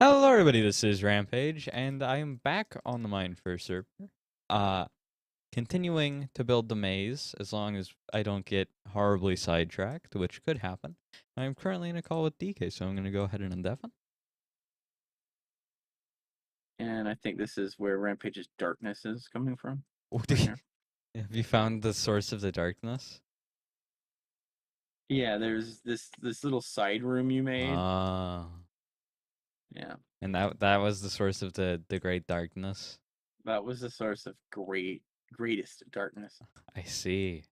Hello, everybody. This is Rampage, and I am back on the Mine First server. Uh, continuing to build the maze as long as I don't get horribly sidetracked, which could happen. I'm currently in a call with DK, so I'm going to go ahead and indefinite. And I think this is where Rampage's darkness is coming from. What Right here. Have you found the source of the darkness? Yeah, there's this little side room you made. Ah, Yeah, and that was the source of the great darkness. that was the source of greatest darkness. I see.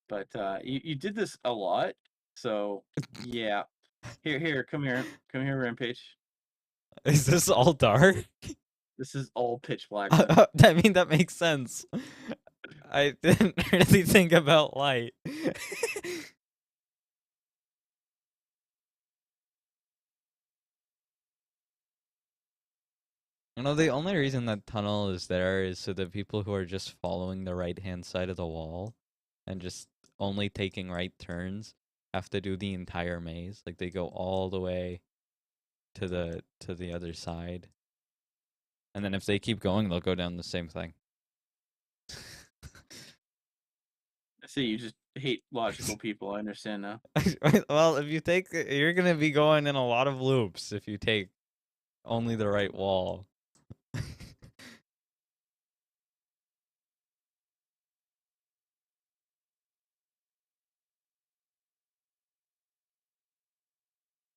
But you did this a lot, so yeah. Here, come here, Rampage. Is this all dark? This is all pitch black now. I mean, that makes sense. I didn't really think about light. You know, the only reason that tunnel is there is so that people who are just following the right-hand side of the wall and just only taking right turns have to do the entire maze. Like they go all the way to the other side. And then if they keep going, they'll go down the same thing. I see you just hate logical people. I understand now. Well, if you take you're going to be going in a lot of loops if you take only the right wall.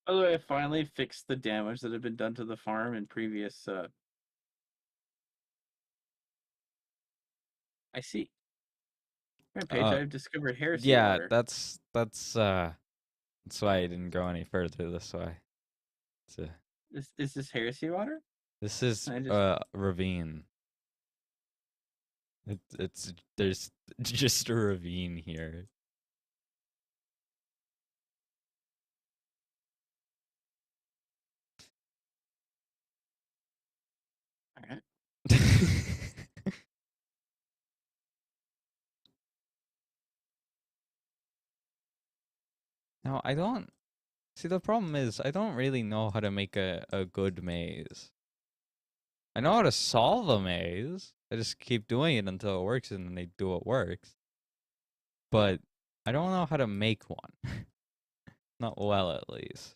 By the way, I finally fixed the damage that had been done to the farm in previous. I see. Rampage, Uh I've discovered heresy yeah, water. that's why I didn't go any further this way. It's Is this heresy water? this is I just ravine. It's there's just a ravine here. okay. Now I don't see the problem is I don't really know how to make a good maze. I know how to solve a maze. I just keep doing it until it works and then they do what works. But I don't know how to make one. Not well at least.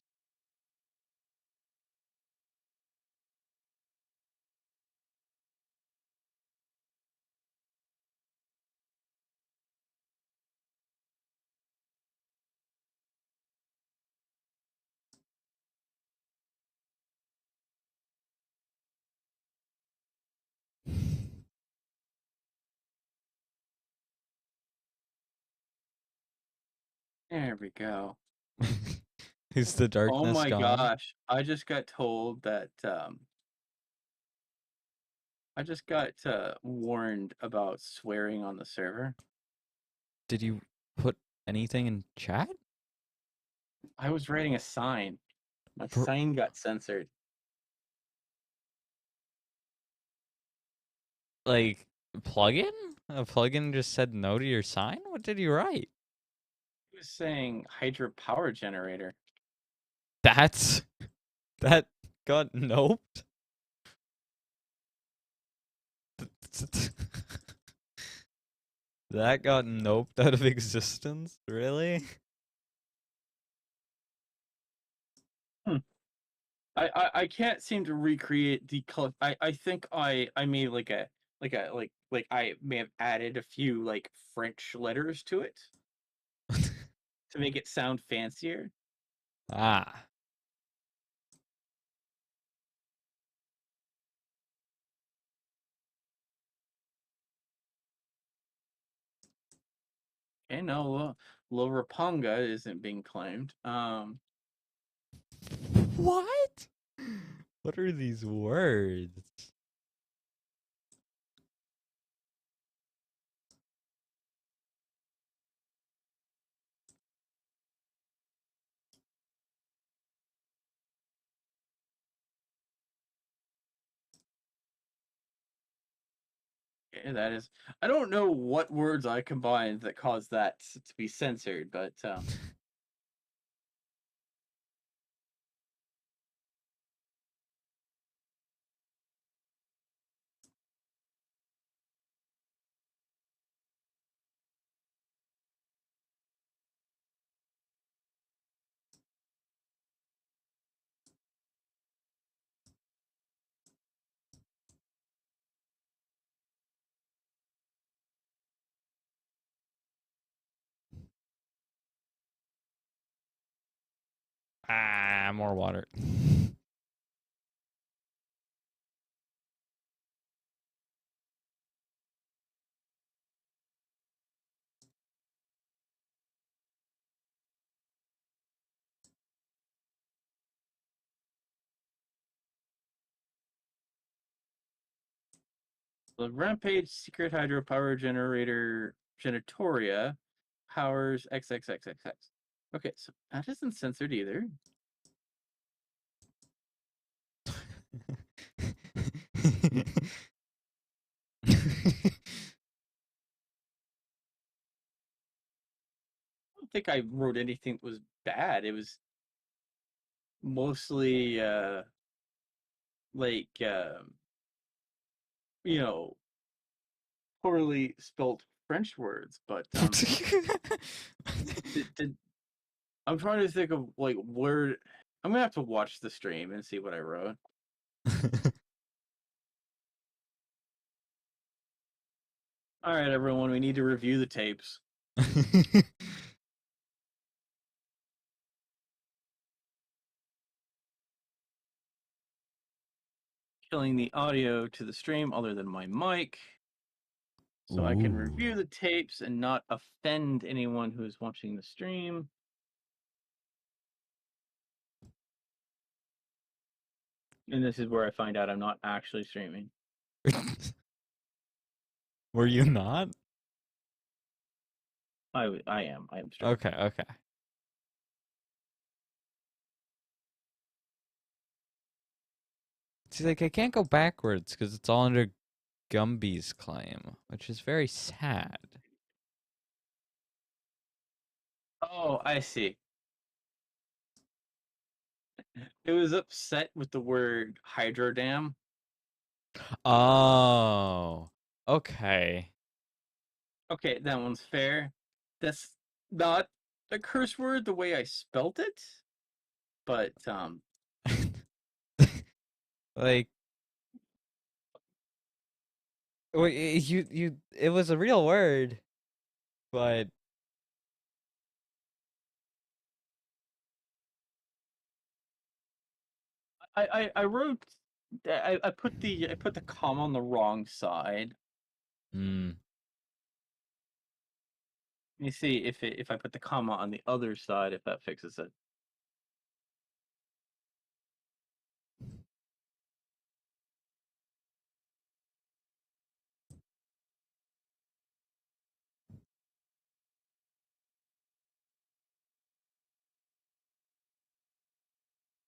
There we go. Is the Oh darkness my gone? gosh. I just got told that I just got warned about swearing on the server. Did you put anything in chat? I was writing a sign. My Bro, sign got censored. like plugin? A plugin just said no to your sign? What did you write? It was saying Hydra power generator. That's that got noped. That got noped out of existence? Really? Hmm. I can't seem to recreate the color. I think I made like I may have added a few like French letters to it to make it sound fancier. Ah. Okay, no, Loroponga isn't being claimed. What? What are these words? Okay, that is. I don't know what words I combined that caused that to be censored, but Ah, more water. The Rampage Secret Hydropower Generator Genitoria powers XXXXX. Okay, so that isn't censored either. I don't think I wrote anything that was bad. It was mostly like you know, poorly spelt French words, but did I'm trying to think of like where I'm gonna have to watch the stream and see what I wrote. All right, everyone, we need to review the tapes. Killing the audio to the stream other than my mic, so I can review the tapes and not offend anyone who is watching the stream. And this is where I find out I'm not actually streaming. Were you not? I am. I am streaming. Okay, okay. See, like, I can't go backwards because it's all under Gumby's claim, which is very sad. Oh, I see. It was upset with the word hydro dam. Oh, okay. Okay, that one's fair. That's not a curse word the way I spelt it, but Like, it was a real word, but I wrote I put the comma on the wrong side. mm. Let me see if I put the comma on the other side, if that fixes it.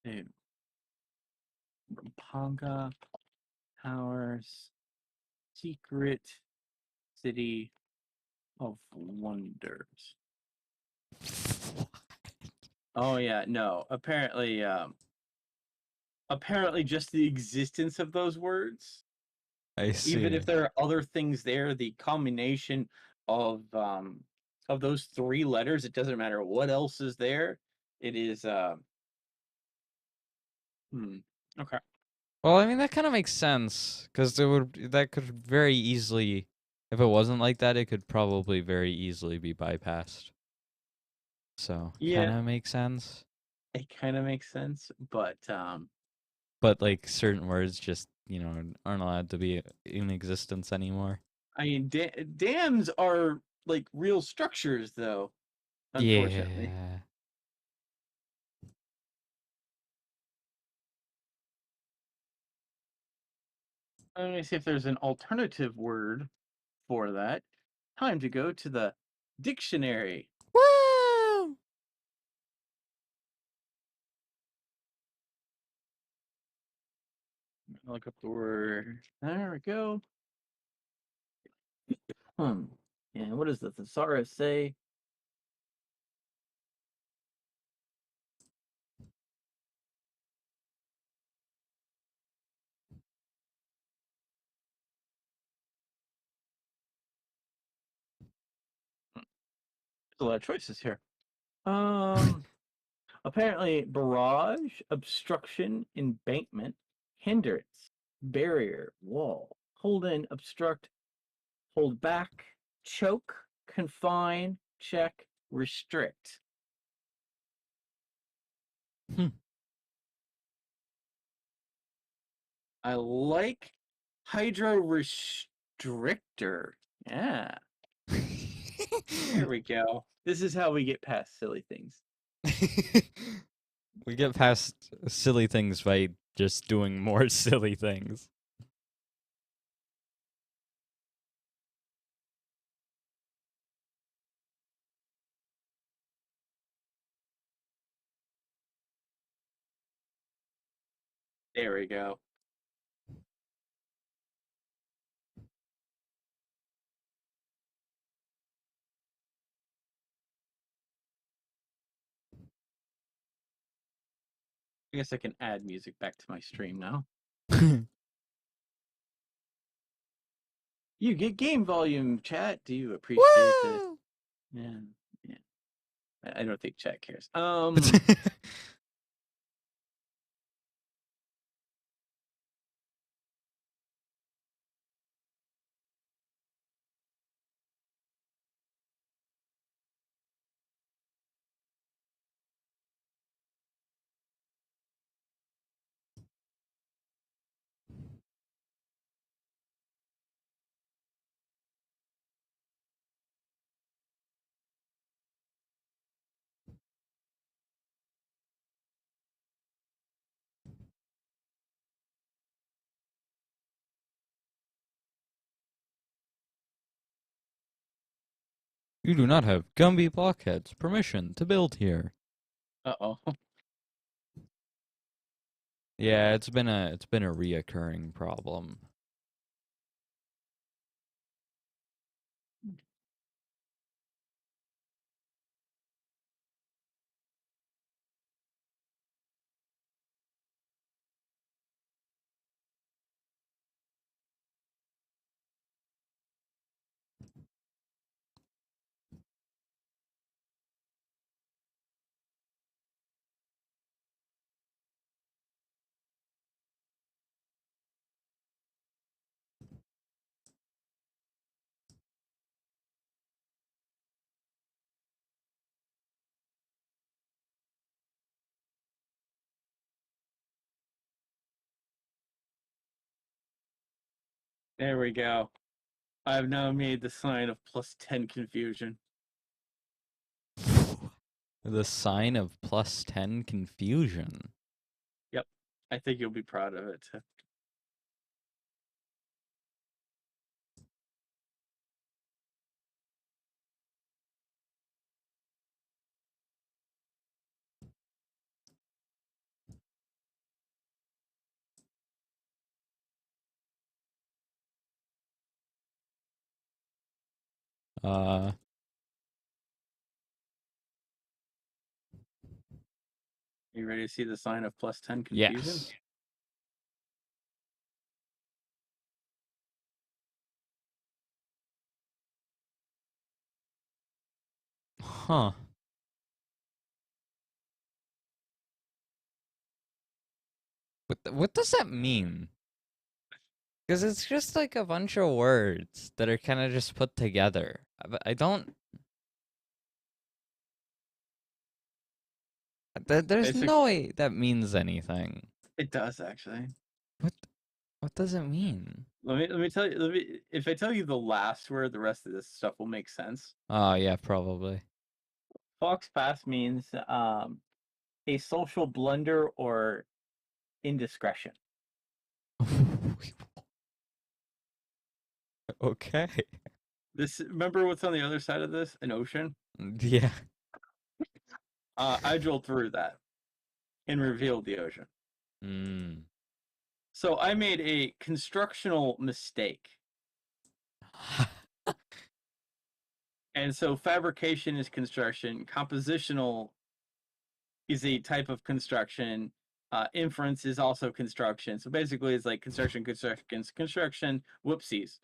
Dude. Pampanga Powers Secret City of Wonders. Oh yeah, no. Apparently just the existence of those words, I even see. if there are other things there, the combination of those three letters, it doesn't matter what else is there. It is okay. Well, I mean that kind of makes sense because that could very easily, if it wasn't like that, it could probably very easily be bypassed. So kind Yeah, of makes sense. it kind of makes sense, but But like certain words just aren't allowed to be in existence anymore. I mean dams are like real structures though, unfortunately. Yeah. Let me see if there's an alternative word for that. Time to go to the dictionary. Woo! Look up the word. There we go. And what does the thesaurus say? There's a lot of choices here. Apparently, barrage, obstruction, embankment, hindrance, barrier, wall, hold in, obstruct, hold back, choke, confine, check, restrict. Hmm. I like hydro restrictor. Yeah, there we go. This is how we get past silly things. We get past silly things by just doing more silly things. There we go. I guess I can add music back to my stream now. You get game volume, chat. Do you appreciate this? Woo! Yeah, yeah. I don't think chat cares. You do not have Gumby Blockhead's permission to build here. Uh-oh. Yeah, it's been a reoccurring problem. There we go. I've now made the sign of +10 confusion. The sign of +10 confusion. Yep. I think you'll be proud of it. Uh, You ready to see the sign of +10 confusion? yes. Huh. What does that mean? Because it's just like a bunch of words that are kind of just put together. But I don't. There's Basic. no way that means anything. It does actually. What what does it mean? Let me tell you. If I tell you the last word, the rest of this stuff will make sense. Oh yeah, probably. Fox pass means a social blunder or indiscretion. Okay. This remember what's on the other side of this? An ocean. Yeah. I drilled through that and revealed the ocean. Mm. So I made a constructional mistake. And so fabrication is construction, compositional is a type of construction, inference is also construction. So basically, it's like construction, construction, construction. Whoopsies.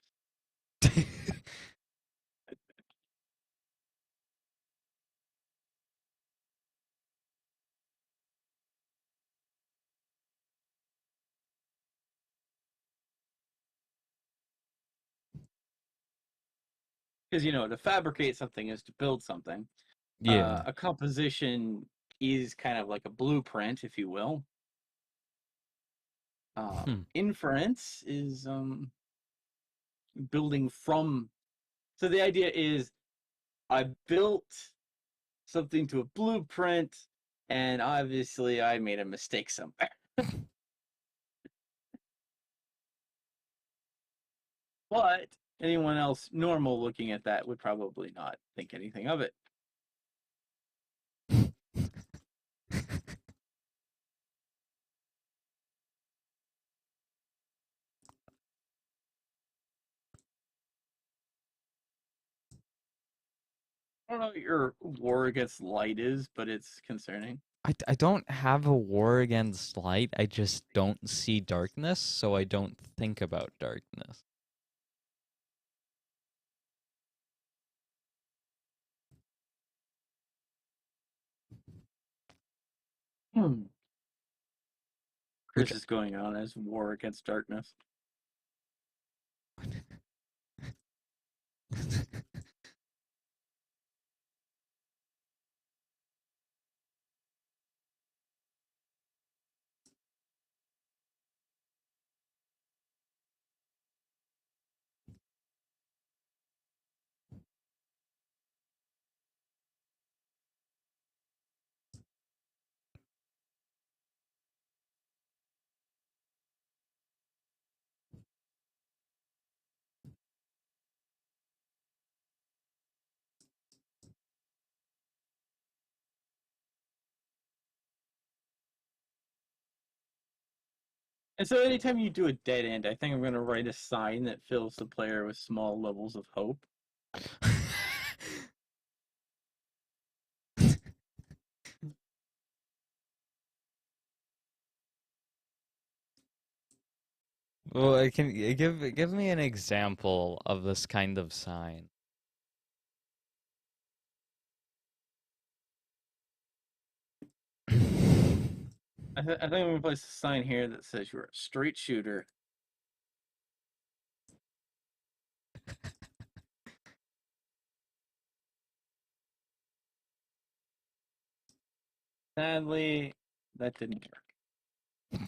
Because to fabricate something is to build something. Yeah. A composition is kind of like a blueprint, if you will. Hmm. Inference is building from. So the idea is I built something to a blueprint, and obviously I made a mistake somewhere. But anyone else normal looking at that would probably not think anything of it. I don't know what your war against light is, but it's concerning. I don't have a war against light. I just don't see darkness, so I don't think about darkness. Which Chris is going on as war against darkness. And so anytime you do a dead end, I think I'm going to write a sign that fills the player with small levels of hope. Well, I can give me an example of this kind of sign. I think I'm going to place a sign here that says you're a straight shooter. Sadly, that didn't work.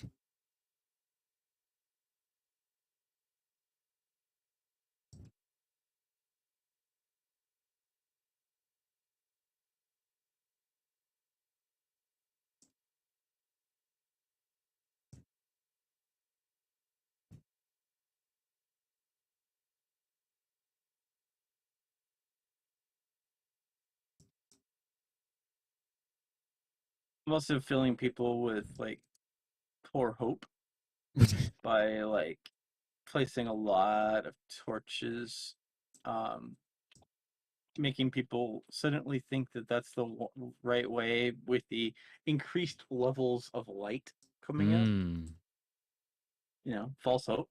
I'm also filling people with like poor hope by like placing a lot of torches, um, making people suddenly think that that's the right way with the increased levels of light coming out. Hmm. False hope.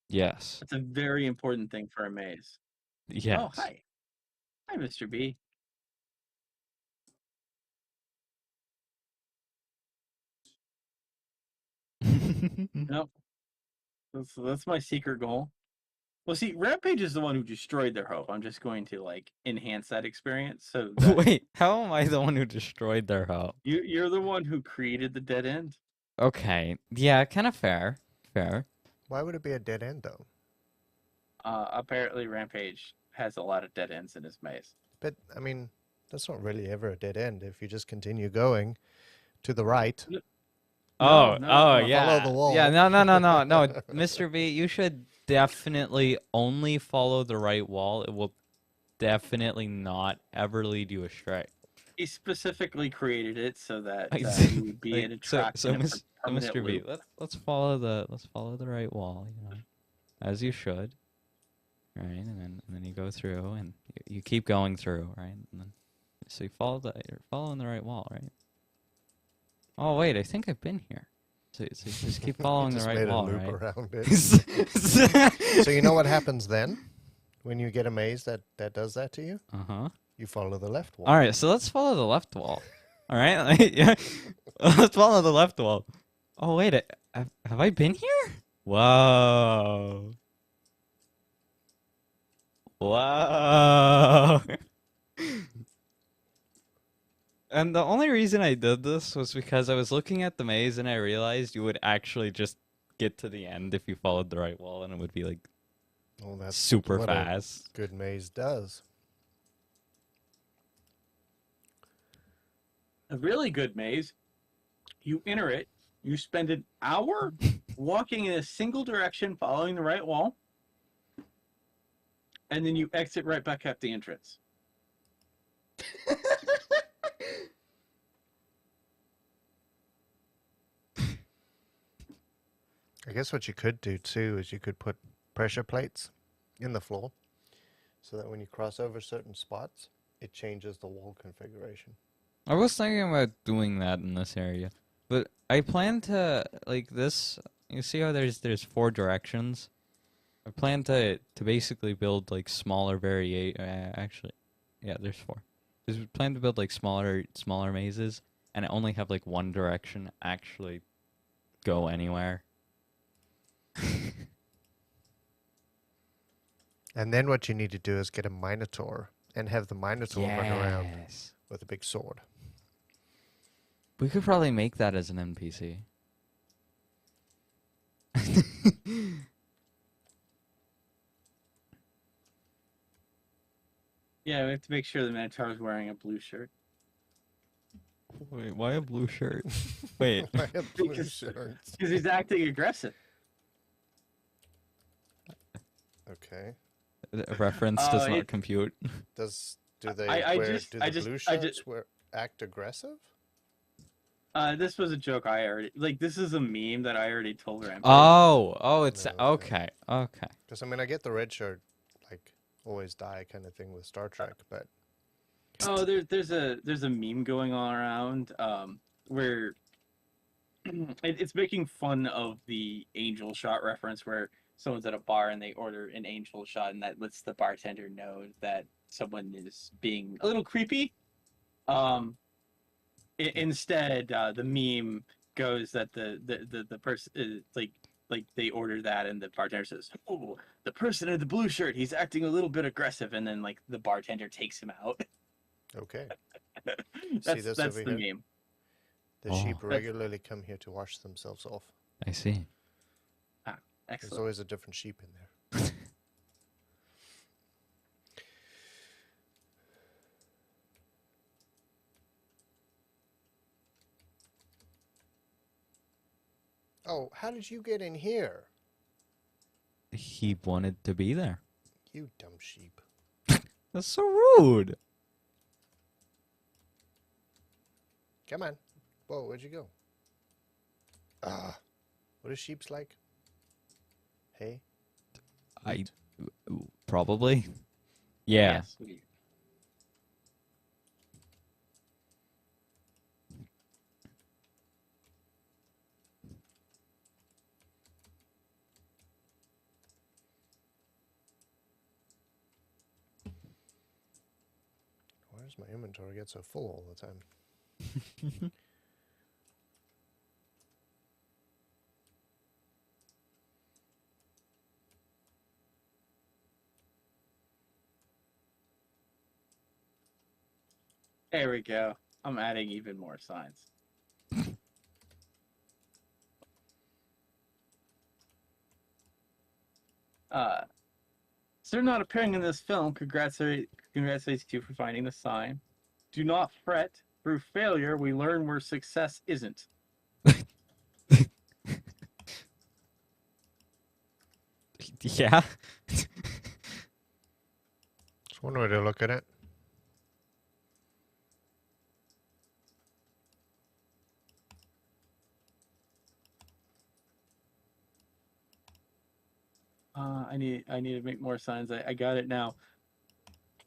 Yes. That's a very important thing for a maze. Oh, Yes. hi. Hi, Mr. B. Nope. That's my secret goal. Well, see, Rampage is the one who destroyed their hope. I'm just going to like enhance that experience so that Wait, how am I the one who destroyed their hope? you're the one who created the dead end. Okay. Yeah, kind of fair. Fair. Why would it be a dead end though? Apparently, Rampage has a lot of dead ends in his maze. But I mean, that's not really ever a dead end if you just continue going to the right. No, Oh, no. yeah. Follow the wall. Yeah, no, Mr. B, you should definitely only follow the right wall. It will definitely not ever lead you astray. He specifically created it so that I you would be like, an attraction so permanent Mr. B, loop. let's follow the right wall, as you should. Right, and then you go through and you keep going through, right? And then so you're following the right wall, right? Oh wait, I think I've been here. So you just keep following the Just right made wall, a loop right? around it. So you know what happens then? When you get a maze that does that to you? Uh-huh. You follow the left wall. All right, so let's follow the left wall. All right, yeah, let's follow the left wall. Oh wait, have I been here? Whoa. Whoa. And the only reason I did this was because I was looking at the maze and I realized you would actually just get to the end if you followed the right wall, and it would be like Well, that's super what fast. a good maze does. A really good maze, you enter it, you spend an hour walking in a single direction, following the right wall, and then you exit right back at the entrance. I guess what you could do too is you could put pressure plates in the floor so that when you cross over certain spots, it changes the wall configuration. I was thinking about doing that in this area, but I plan to like this. You see how there's 4 directions. I plan to basically build like smaller actually, yeah, there's 4. I plan to build like smaller mazes, and I only have like one direction actually go anywhere. And then what you need to do is get a Minotaur and have the Minotaur run around Yes. with a big sword. We could probably make that as an NPC. Yeah, we have to make sure the Minotaur is wearing a blue shirt. Wait, why a blue shirt? Wait. I have blue Because- shirts. Because he's acting aggressive. Okay. A reference does not it- compute. Do they I wear, just- do I the just- blue I shirts just- act aggressive? This was a joke I already this is a meme that I already told Rampage. Oh, it's No, okay. okay. Okay. Because I mean, I get the red shirt, like always die kind of thing with Star Trek, but Oh, there's a meme going on around where it's making fun of the angel shot reference where someone's at a bar and they order an angel shot and that lets the bartender know that someone is being a little creepy. Instead, the meme goes that the person like they order that and the bartender says, "Oh, the person in the blue shirt, he's acting a little bit aggressive," and then like the bartender takes him out. okay. That's this that's over the here? meme. The Oh. sheep That's- regularly come here to wash themselves off. I see. There's Excellent. always a different sheep in there. Oh, how did you get in here? He wanted to be there. You dumb sheep. That's so rude. Come on. Whoa, where'd you go? Ah. What are sheeps like? Hey? I probably. Yeah. Yes, we- Why does my inventory get so full all the time? There we go. I'm adding even more signs. So not appearing in this film, congratulations to you for finding the sign. Do not fret. Through failure, we learn where success isn't. Yeah. It's one way to look at it. I need to make more signs. I got it now.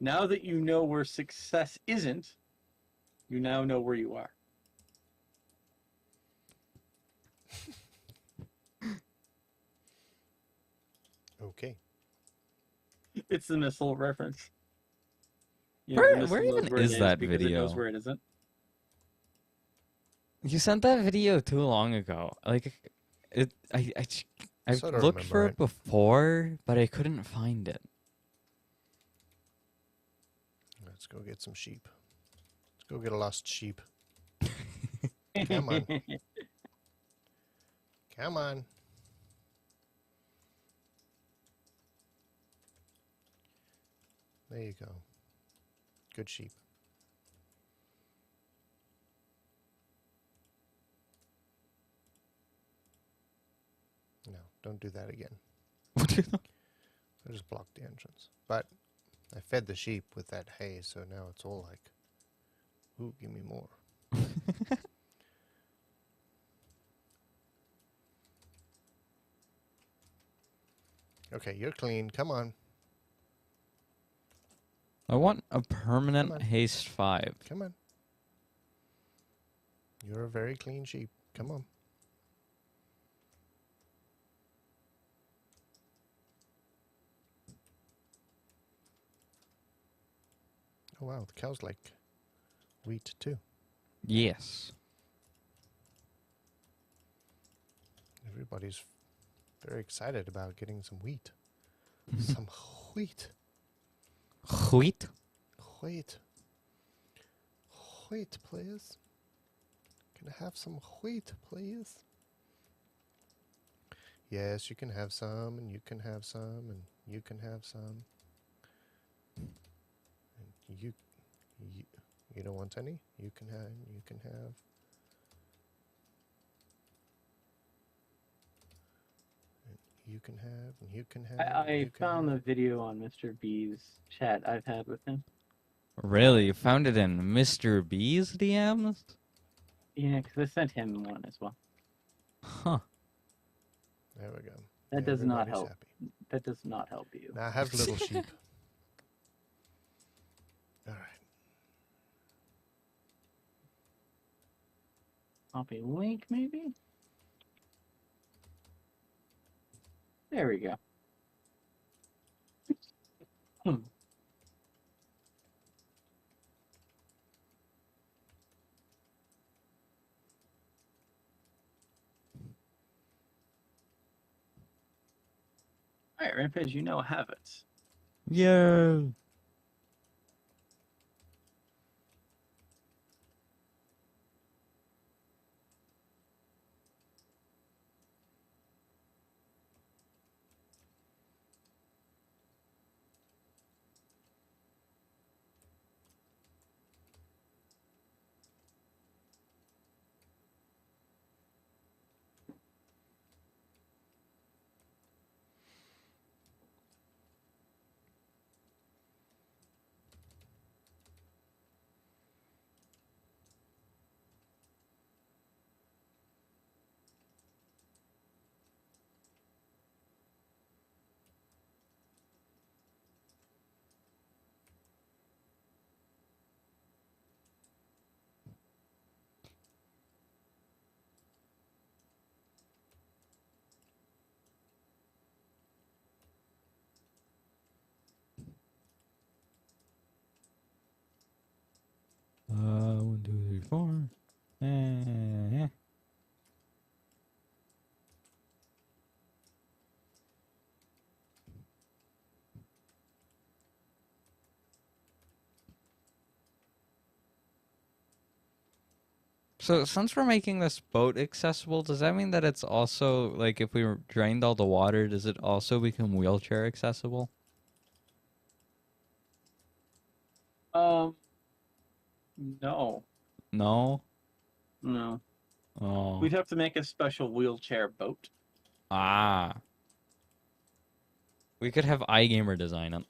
Now that you know where success isn't, you now know where you are. Okay. It's the missile reference. You Where- the missile where knows even it is that because It knows video? where it isn't. You sent that video too long ago. Like, I've Sorta looked for remember it it. before, but I couldn't find it. Let's go get some sheep. Let's go get a lost sheep. Come on. Come on. There you go. Good sheep. No, don't do that again. I just blocked the entrance. But I fed the sheep with that hay, so now it's all like, ooh, give me more. Okay, you're clean. Come on. I want a permanent on. haste 5. Come on. You're a very clean sheep. Come on. Oh, wow. The cows like wheat, too. Yes. Everybody's very excited about getting some wheat. Some wheat. Wheat? Wheat. Wheat, please. Can I have some wheat, please? Yes, you can have some, and you can have some, and you can have some. And you don't want any? You can have, you can have. You can have, and you can have. I you can found have. the video on Mr. B's chat I've had with him. Really? You found it in Mr. B's DMs? Yeah, because I sent him one as well. Huh. There we go. That does not Everybody's help. happy. That does not help you. Now have little sheep. All right. Copy link, maybe? There we go. Alright, Rampage, you now have it. Yeah. One, two, three, four. So since we're making this boat accessible, does that mean that it's also, like, if we drained all the water, does it also become wheelchair accessible? No. No? No. Oh. We'd have to make a special wheelchair boat. Ah. We could have iGamer design it.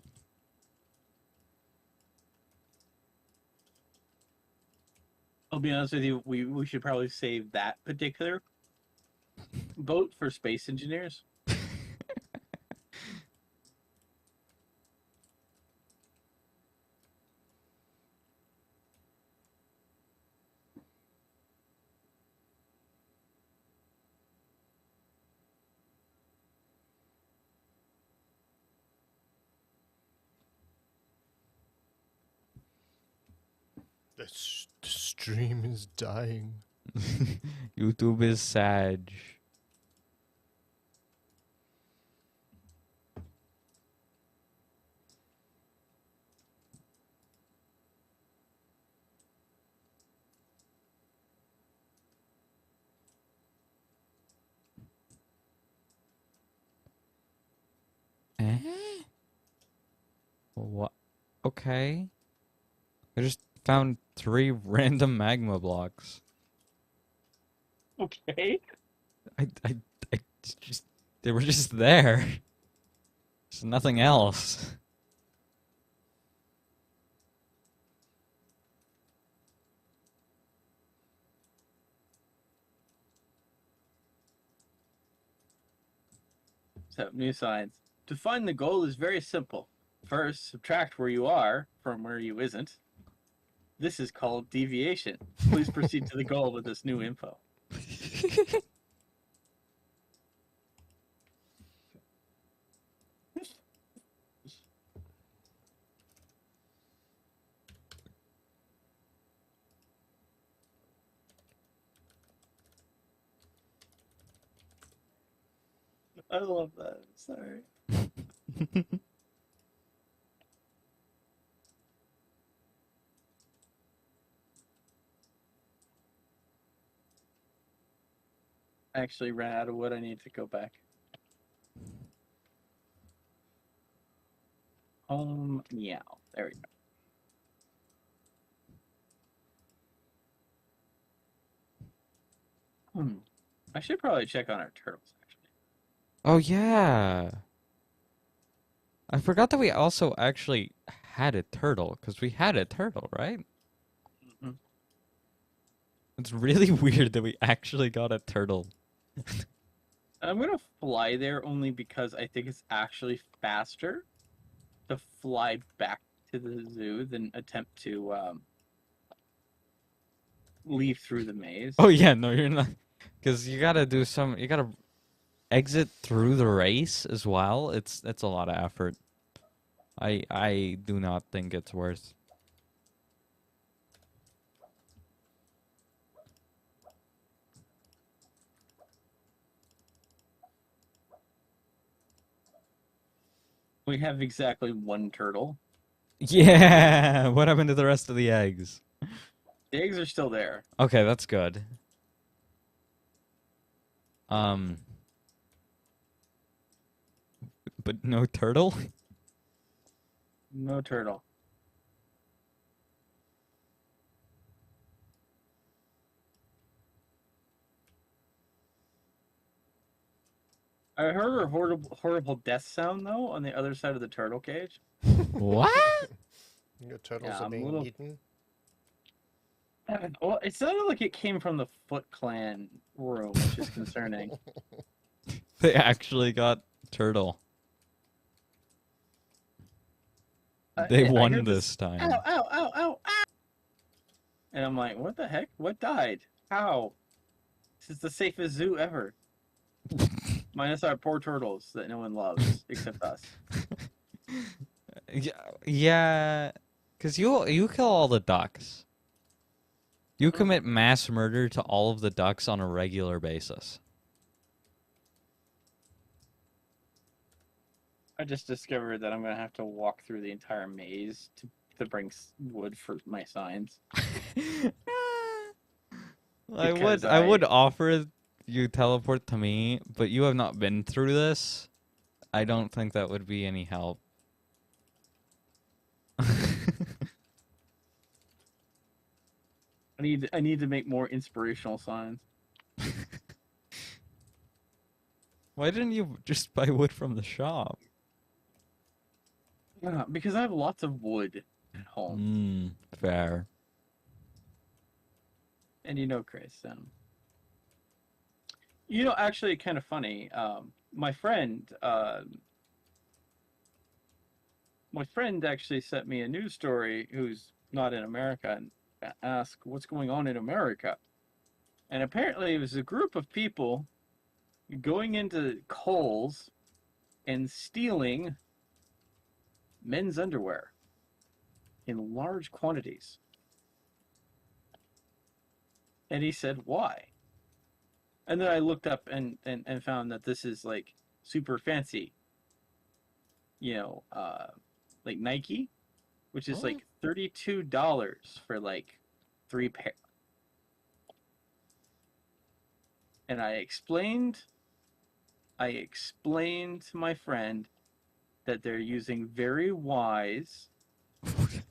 I'll be honest with you, we should probably save that particular boat for space engineers. The stream is dying. YouTube is sad. What? Okay. I just found 3 random magma blocks. Okay. I just they were just there. There's nothing else. So, new science. To find the goal is very simple. First, subtract where you are from where you isn't. This is called deviation. Please proceed to the goal with this new info. I love that. Sorry. I actually ran out of wood. I need to go back. Home meow. There we go. I should probably check on our turtles, actually. Oh yeah. I forgot that we also actually had a turtle, because we had a turtle, right? Mm-hmm. It's really weird that we actually got a turtle. I'm gonna fly there only because I think it's actually faster to fly back to the zoo than attempt to leave through the maze. Oh yeah, no, you're not. Because you gotta you gotta exit through the race as well. It's a lot of effort. I do not think it's worth. We have exactly one turtle. Yeah, what happened to the rest of the eggs? The eggs are still there. Okay, that's good. Um, but no turtle? No turtle. I heard a horrible death sound though on the other side of the turtle cage. What? Your turtles Yeah, are I'm a being little- eaten. Well, it sounded like it came from the Foot Clan room, which is concerning. They actually got turtle. They I won heard this time. Ow, ow, ow, ow, ow! And I'm like, what the heck? What died? How? This is the safest zoo ever. Minus our poor turtles that no one loves except us. Yeah, because you kill all the ducks. You commit mass murder to all of the ducks on a regular basis. I just discovered that I'm gonna have to walk through the entire maze to bring wood for my signs. I would offer you teleport to me, but you have not been through this. I don't think that would be any help. I need to make more inspirational signs. Why didn't you just buy wood from the shop? Yeah, because I have lots of wood at home. Fair. And you know, Chris, actually kind of funny. My friend actually sent me a news story who's not in America and asked what's going on in America. And apparently it was a group of people going into Kohl's and stealing men's underwear in large quantities. And he said, why? And then I looked up and found that this is like super fancy. Like Nike, which is like $32 for like 3 pair. And I explained to my friend that they're using very wise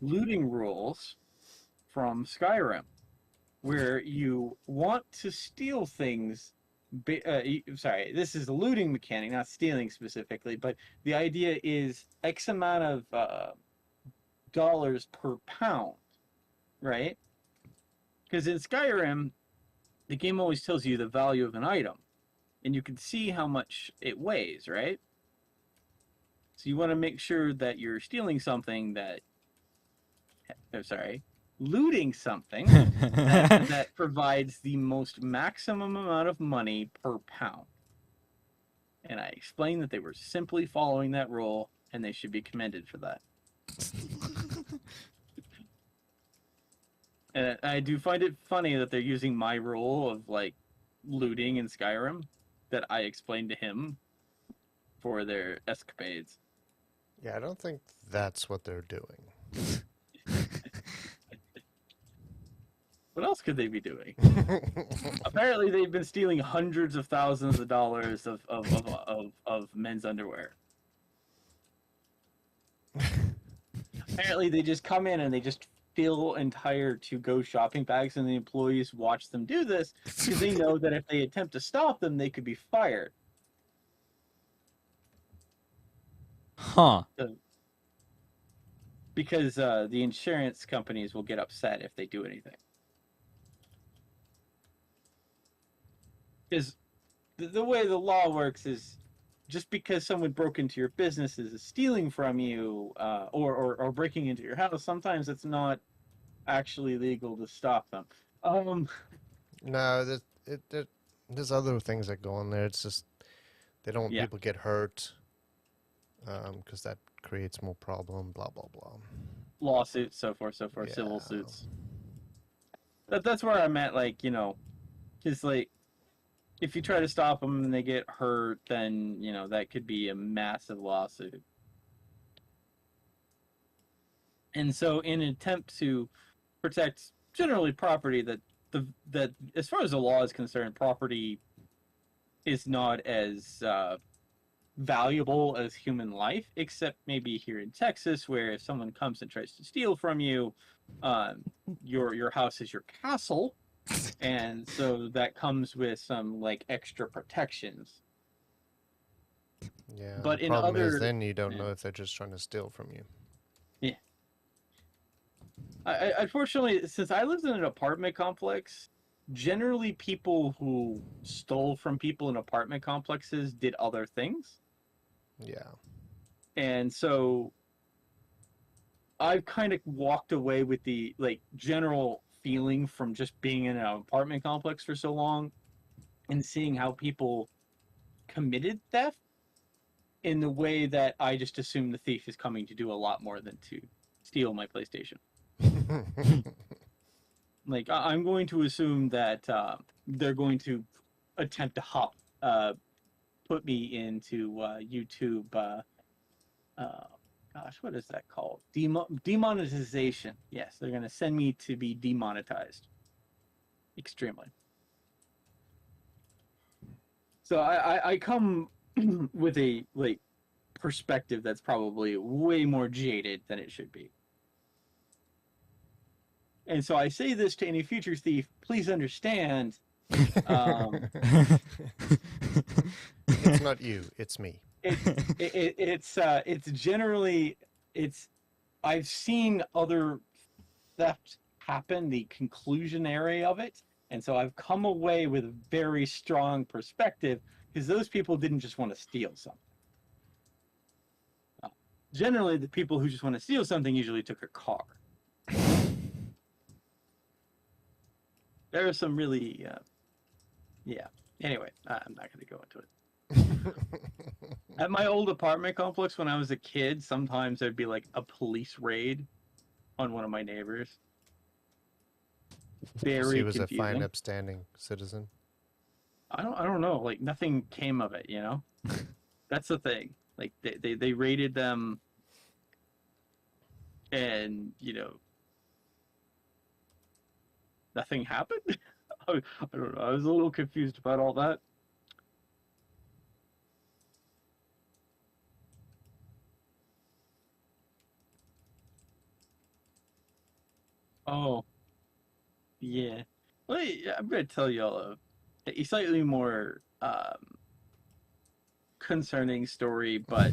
looting rules from Skyrim, where you want to steal things. Sorry, this is a looting mechanic, not stealing specifically, but the idea is X amount of dollars per pound, right? Because in Skyrim, the game always tells you the value of an item, and you can see how much it weighs, right? So you want to make sure that you're stealing something that, looting something that provides the most maximum amount of money per pound. And I explained that they were simply following that rule, and they should be commended for that. And I do find it funny that they're using my rule of like looting in Skyrim that I explained to him for their escapades. Yeah, I don't think that's what they're doing. What else could they be doing? Apparently, they've been stealing hundreds of thousands of dollars of men's underwear. Apparently, they just come in and they just fill entire to-go shopping bags, and the employees watch them do this because they know that if they attempt to stop them, they could be fired. Huh. Because the insurance companies will get upset if they do anything. Because the way the law works is just because someone broke into your business is stealing from you or breaking into your house, sometimes it's not actually legal to stop them. No, there's other things that go on there. It's just they don't want people get hurt because that creates more problem, blah, blah, blah. Lawsuits, so forth, Yeah. civil suits. That's where I'm at, like, you know, because, like, if you try to stop them and they get hurt, then, you know, that could be a massive lawsuit. And so in an attempt to protect generally property that as far as the law is concerned, property is not as valuable as human life, except maybe here in Texas, where if someone comes and tries to steal from you, your house is your castle. And so that comes with some like extra protections. Yeah, but the in problem other, is then you don't know if they're just trying to steal from you. Yeah. Unfortunately, since I lived in an apartment complex, generally people who stole from people in apartment complexes did other things. Yeah. And so I've kind of walked away with the like general feeling from just being in an apartment complex for so long and seeing how people committed theft in the way that I just assume the thief is coming to do a lot more than to steal my PlayStation. Like, I'm going to assume that they're going to attempt to put me into YouTube, gosh, what is that called? Demonetization. Yes, they're going to send me to be demonetized. Extremely. So I come with a like perspective that's probably way more jaded than it should be. And so I say this to any future thief, please understand. It's not you, it's me. It's generally, I've seen other theft happen, the conclusionary of it, and so I've come away with a very strong perspective because those people didn't just want to steal something. Generally, the people who just want to steal something usually took a car. There are some really, yeah. Anyway, I'm not going to go into it. At my old apartment complex when I was a kid, sometimes there'd be like a police raid on one of my neighbors. Very So he was confusing. a fine, upstanding citizen. I don't know. Like nothing came of it, you know. That's the thing. Like they raided them, and you know, nothing happened. I don't know. I was a little confused about all that. Oh, yeah. Well, yeah, I'm gonna tell you all a slightly more concerning story, but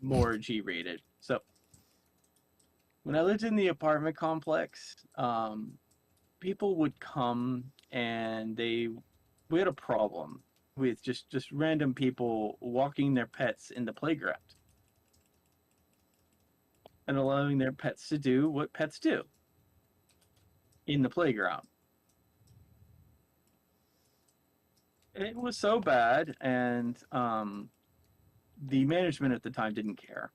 more G-rated. So, when I lived in the apartment complex, people would come and we had a problem with just random people walking their pets in the playground and allowing their pets to do what pets do in the playground. It was so bad, and the management at the time didn't care.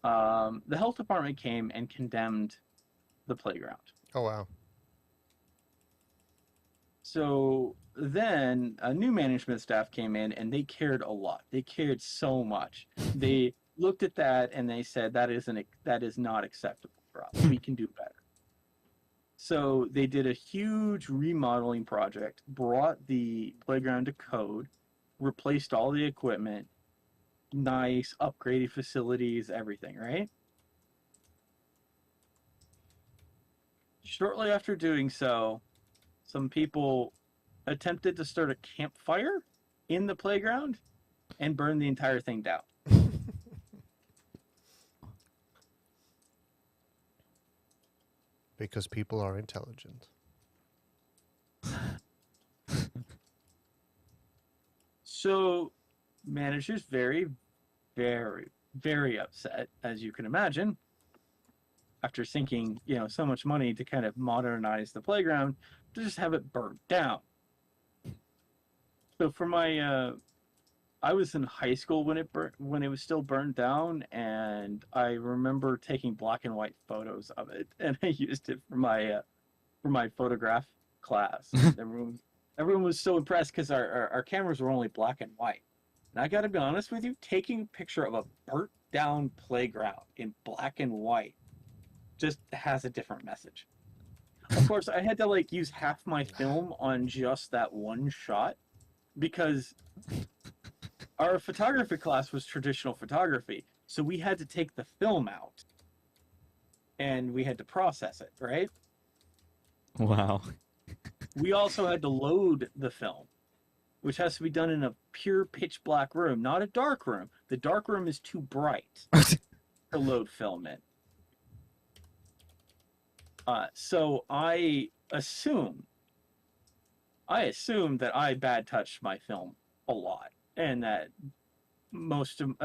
The health department came and condemned the playground. Oh wow. So then a new management staff came in and they cared a lot. They cared so much. They looked at that and they said that is not acceptable for us. We can do better. So they did a huge remodeling project, brought the playground to code, replaced all the equipment, nice upgraded facilities, everything, right? Shortly after doing so, some people attempted to start a campfire in the playground and burn the entire thing down. Because people are intelligent. So, manager's very, very, very upset, as you can imagine, after sinking, so much money to kind of modernize the playground, to just have it burnt down. So for I was in high school when it was still burned down, and I remember taking black and white photos of it, and I used it for my photograph class. Everyone was so impressed because our cameras were only black and white. And I got to be honest with you, taking a picture of a burnt down playground in black and white just has a different message. Of course, I had to use half my film on just that one shot because our photography class was traditional photography. So we had to take the film out and we had to process it, right? Wow. We also had to load the film, which has to be done in a pure pitch black room, not a dark room. The dark room is too bright to load film in. So I assumed that I bad touched my film a lot, and that most of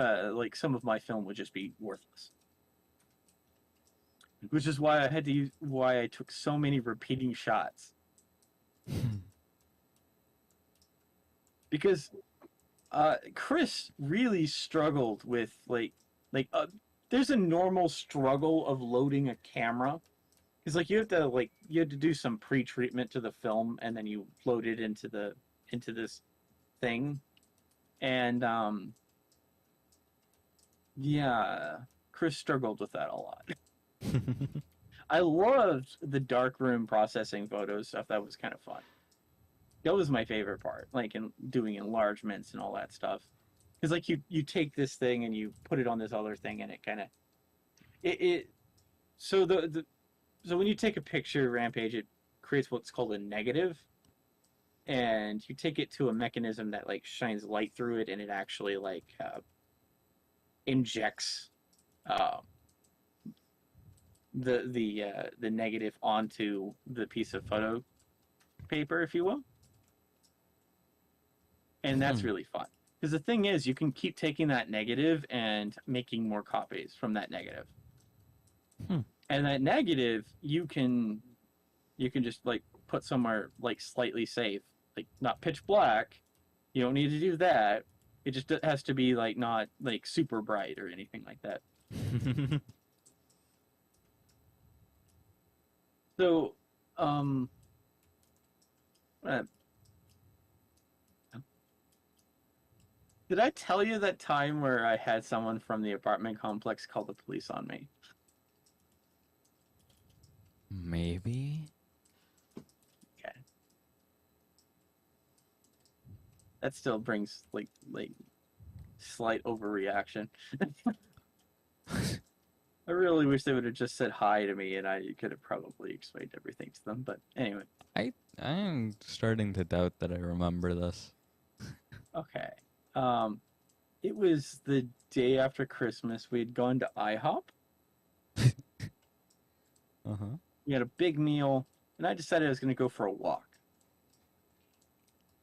some of my film would just be worthless. Which is why why I took so many repeating shots. Because Chris really struggled with there's a normal struggle of loading a camera. Because you have to do some pre-treatment to the film and then you load it into this thing. And yeah, Chris struggled with that a lot. I loved the darkroom processing photos stuff. That was kind of fun. That was my favorite part, in doing enlargements and all that stuff. Because you take this thing and you put it on this other thing and it kind of it so so when you take a picture, Rampage, it creates what's called a negative, and you take it to a mechanism that shines light through it, and it actually injects the negative onto the piece of photo paper, if you will. And that's really fun. Because the thing is, you can keep taking that negative and making more copies from that negative. And that negative, you can just put somewhere slightly safe, not pitch black. You don't need to do that. It just has to be not super bright or anything like that. So, did I tell you that time where I had someone from the apartment complex call the police on me? Maybe. Okay. That still brings slight overreaction. I really wish they would have just said hi to me, and I could have probably explained everything to them. But anyway, I'm starting to doubt that I remember this. okay. It was the day after Christmas. We had gone to IHOP. Uh-huh. We had a big meal, and I decided I was going to go for a walk.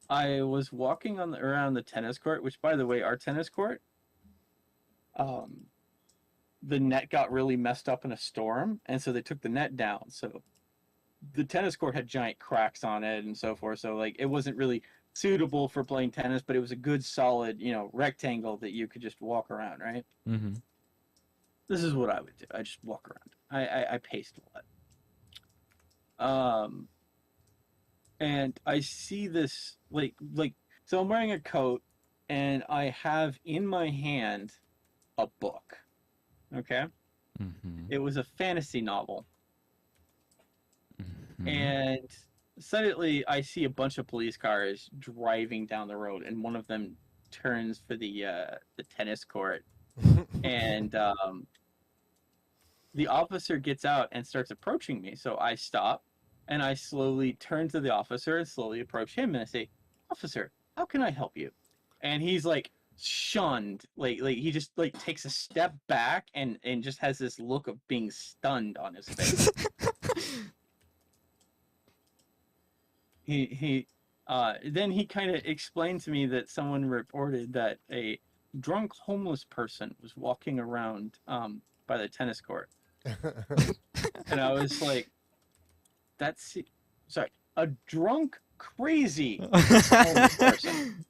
I was walking around the tennis court, which, by the way, our tennis court, the net got really messed up in a storm, and so they took the net down. So the tennis court had giant cracks on it and so forth. So like it wasn't really suitable for playing tennis, but it was a good solid, rectangle that you could just walk around, right? Mm-hmm. This is what I would do. I just walk around. I paced a lot. And I see this so I'm wearing a coat and I have in my hand a book. Okay? Mm-hmm. It was a fantasy novel. Mm-hmm. And suddenly I see a bunch of police cars driving down the road, and one of them turns for the tennis court, and the officer gets out and starts approaching me. So I stop, and I slowly turn to the officer and slowly approach him, and I say, "Officer, how can I help you?" And he's like shunned, like he just like takes a step back and just has this look of being stunned on his face. Then he kind of explained to me that someone reported that a drunk homeless person was walking around by the tennis court, and I was like, a drunk crazy homeless person.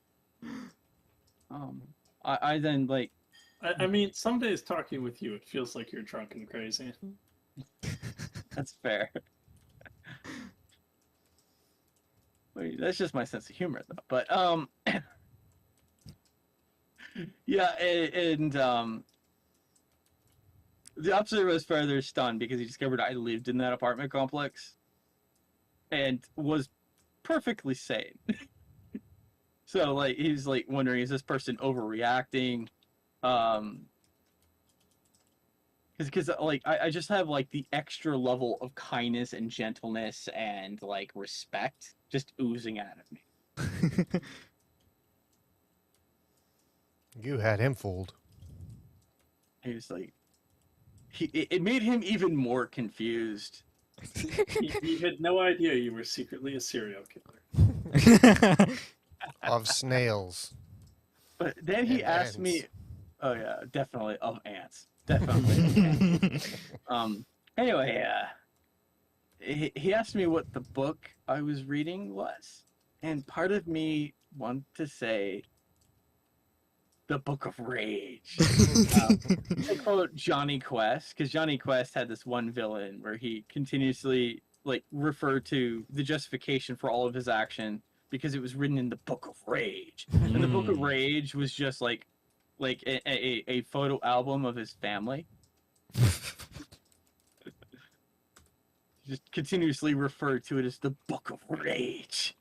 I then like. I mean, some days talking with you, it feels like you're drunk and crazy. That's fair. That's just my sense of humor, though. But yeah, and the officer was further stunned because he discovered I lived in that apartment complex and was perfectly sane. So like he's like wondering, is this person overreacting? Because like I just have like the extra level of kindness and gentleness and like respect just oozing out of me. You had him fooled. He was like, it made him even more confused. He had no idea you were secretly a serial killer. Of snails. But then he And asked me, ants. oh yeah, definitely of ants, definitely. Anyway, he asked me what the book I was reading was, and part of me wanted to say the Book of Rage. I call it Johnny Quest because Johnny Quest had this one villain where he continuously like referred to the justification for all of his action because it was written in the Book of Rage, and the Book of Rage was just like a photo album of his family. Just continuously referred to it as the Book of Rage.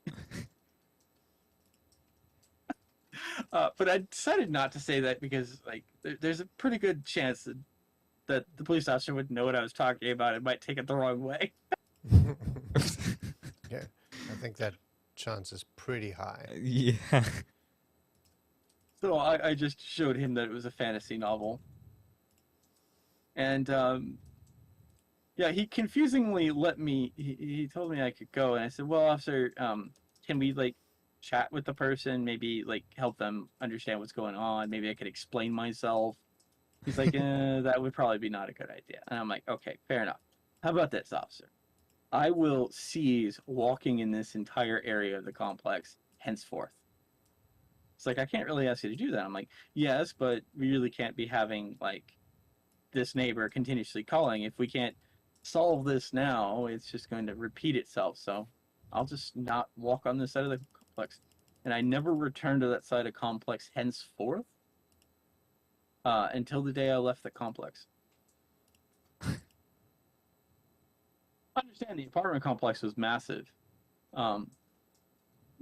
But I decided not to say that because like there's a pretty good chance that the police officer would know what I was talking about and might take it the wrong way. Yeah, I think that chance is pretty high. Yeah. So I just showed him that it was a fantasy novel. And yeah, he confusingly let me, he told me I could go. And I said, well, officer, can we like chat with the person, maybe like help them understand what's going on? Maybe I could explain myself. He's like, that would probably be not a good idea. And I'm like, okay, fair enough. How about this, officer? I will cease walking in this entire area of the complex henceforth. It's like, I can't really ask you to do that. I'm like, yes, but we really can't be having like this neighbor continuously calling. If we can't solve this now, it's just going to repeat itself. So I'll just not walk on this side of the complex. And I never returned to that side of complex henceforth until the day I left the complex. I understand the apartment complex was massive.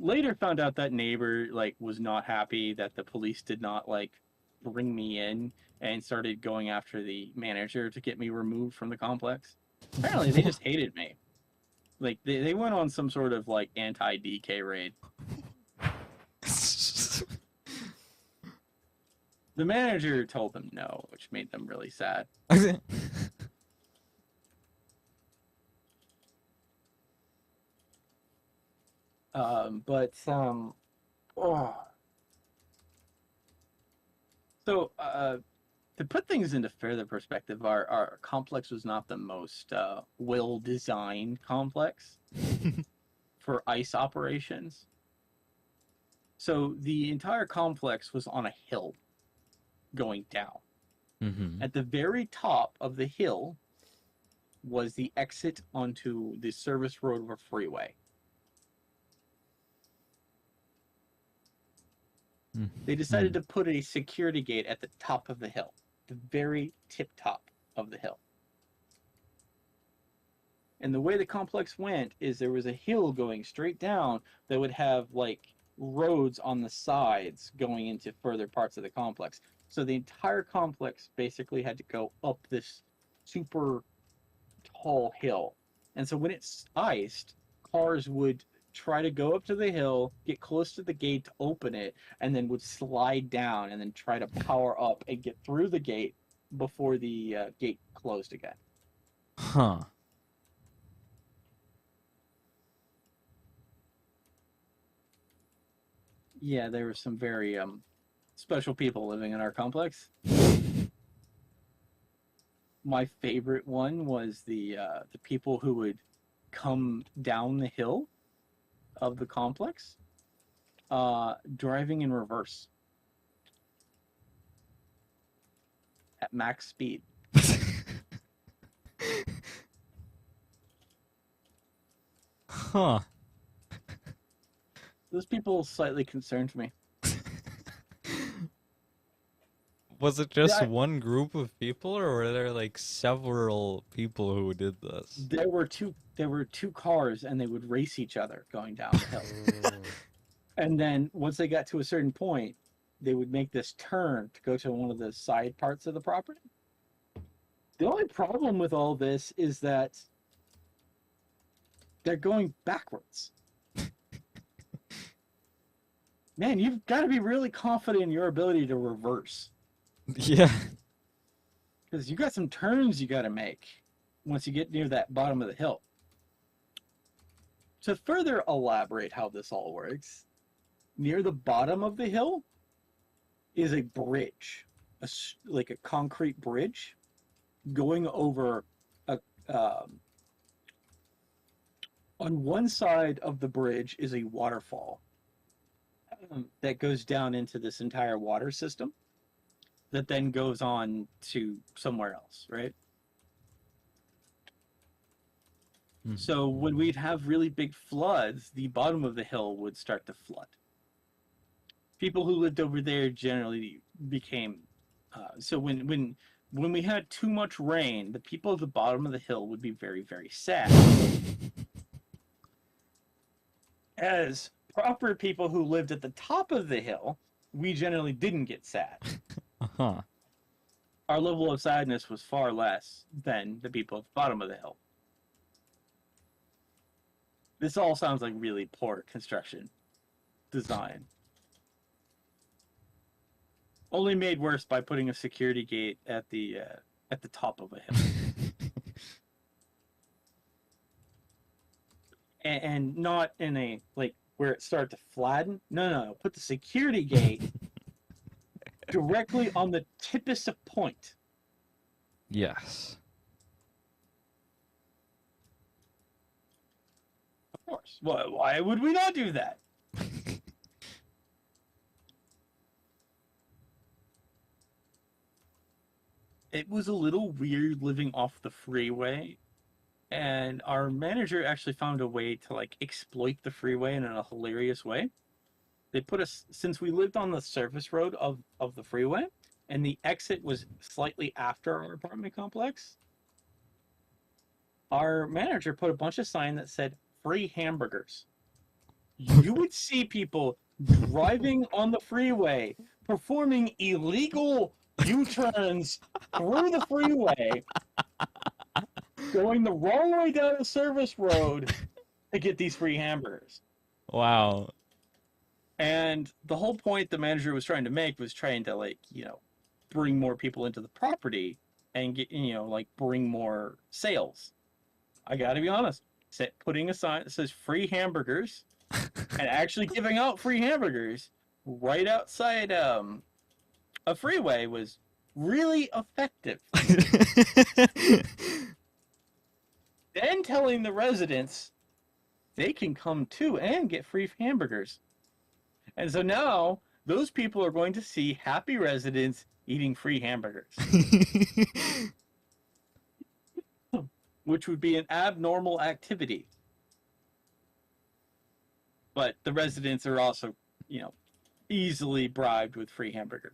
Later found out that neighbor like was not happy that the police did not like bring me in and started going after the manager to get me removed from the complex. Apparently, they just hated me. Like, they went on some sort of, like, anti-DK raid. The manager told them no, which made them really sad. Oh. So, to put things into further perspective, our complex was not the most well-designed complex for ice operations. So the entire complex was on a hill going down. Mm-hmm. At the very top of the hill was the exit onto the service road of a freeway. They decided to put a security gate at the top of the hill, the very tip top of the hill. And the way the complex went is there was a hill going straight down that would have like roads on the sides going into further parts of the complex. So the entire complex basically had to go up this super tall hill. And so when it's iced, cars would try to go up to the hill, get close to the gate to open it, and then would slide down and then try to power up and get through the gate before the gate closed again. Huh. Yeah, there were some very special people living in our complex. My favorite one was the people who would come down the hill of the complex, driving in reverse at max speed. Huh. Those people slightly concerned me. Was it just Yeah, one group of people, or were there like several people who did this? There were two cars, and they would race each other going down the hill. Mm. And then once they got to a certain point, they would make this turn to go to one of the side parts of the property. The only problem with all this is that they're going backwards. Man, you've got to be really confident in your ability to reverse. Yeah. Because you got some turns you got to make once you get near that bottom of the hill. To further elaborate how this all works, near the bottom of the hill is a bridge, like a concrete bridge, going over a. On one side of the bridge is a waterfall that goes down into this entire water system that then goes on to somewhere else, right? So when we'd have really big floods, the bottom of the hill would start to flood. People who lived over there generally became so when we had too much rain, the people at the bottom of the hill would be very, very sad. As proper people who lived at the top of the hill, we generally didn't get sad. Uh-huh. Our level of sadness was far less than the people at the bottom of the hill. This all sounds like really poor construction design. Only made worse by putting a security gate at the top of a hill. And not in a, like, where it started to flatten. No. Put the security gate directly on the tippest point. Yes. Of course. Why would we not do that? It was a little weird living off the freeway, and our manager actually found a way to like exploit the freeway in a hilarious way. They put us, since we lived on the surface road of the freeway, and the exit was slightly after our apartment complex, our manager put a bunch of sign that said free hamburgers. You would see people driving on the freeway performing illegal U-turns through the freeway, going the wrong way down a service road to get these free hamburgers. Wow. And the whole point the manager was trying to make was trying to, like, bring more people into the property and get, like, bring more sales. I gotta be honest, putting a sign that says free hamburgers and actually giving out free hamburgers right outside a freeway was really effective. Then telling the residents they can come too and get free hamburgers. And so now those people are going to see happy residents eating free hamburgers, which would be an abnormal activity. But the residents are also, easily bribed with free hamburgers.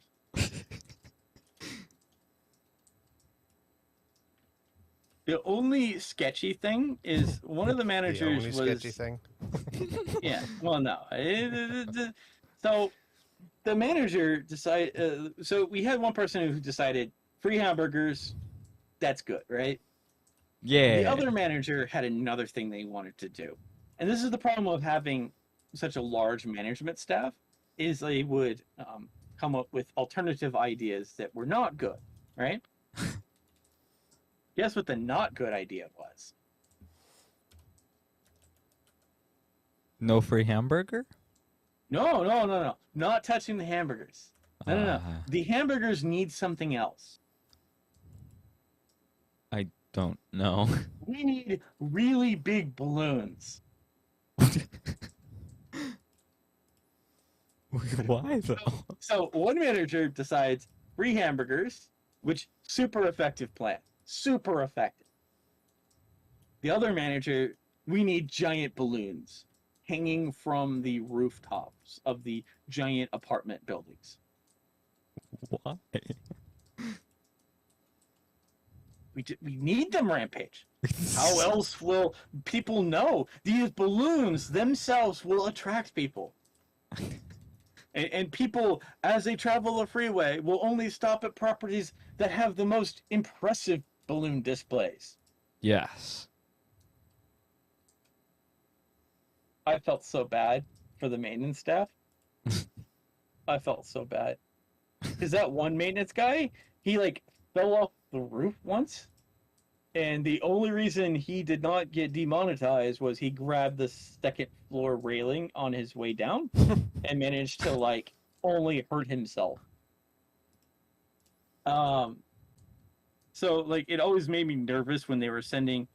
The only sketchy thing is one of the managers the only sketchy thing. Yeah, well, no. So the manager decided. So we had one person who decided free hamburgers. That's good, right? Yeah. The other manager had another thing they wanted to do, and this is the problem of having such a large management staff: is they would come up with alternative ideas that were not good, right? Guess what the not good idea was? No free hamburger? No. Not touching the hamburgers. No. Ah. The hamburgers need something else. I don't know. We need really big balloons. Why though? So one manager decides free hamburgers, which super effective plan. Super effective. The other manager, we need giant balloons hanging from the rooftops of the giant apartment buildings. Why? We need them, Rampage. How else will people know? These balloons themselves will attract people. And people, as they travel the freeway, will only stop at properties that have the most impressive balloon displays. Yes. I felt so bad for the maintenance staff. I felt so bad. Because that one maintenance guy, he fell off the roof once. And the only reason he did not get demonetized was he grabbed the second floor railing on his way down and managed to only hurt himself. So it always made me nervous when they were sending,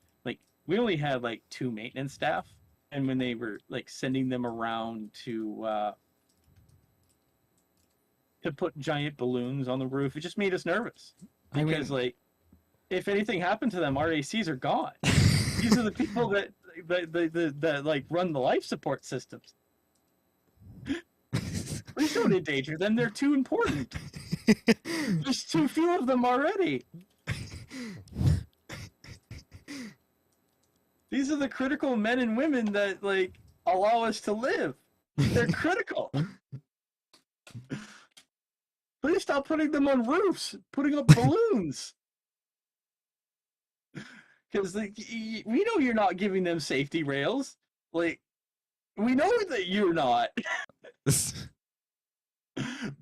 we only had 2 maintenance staff, and when they were sending them around to put giant balloons on the roof, it just made us nervous. Because if anything happened to them, our ACs are gone. These are the people that run the life support systems. Please don't endanger them. They're too important. There's too few of them already. These are the critical men and women that allow us to live. They're critical. Please stop putting them on roofs, putting up balloons. Because we know you're not giving them safety rails. We know that you're not.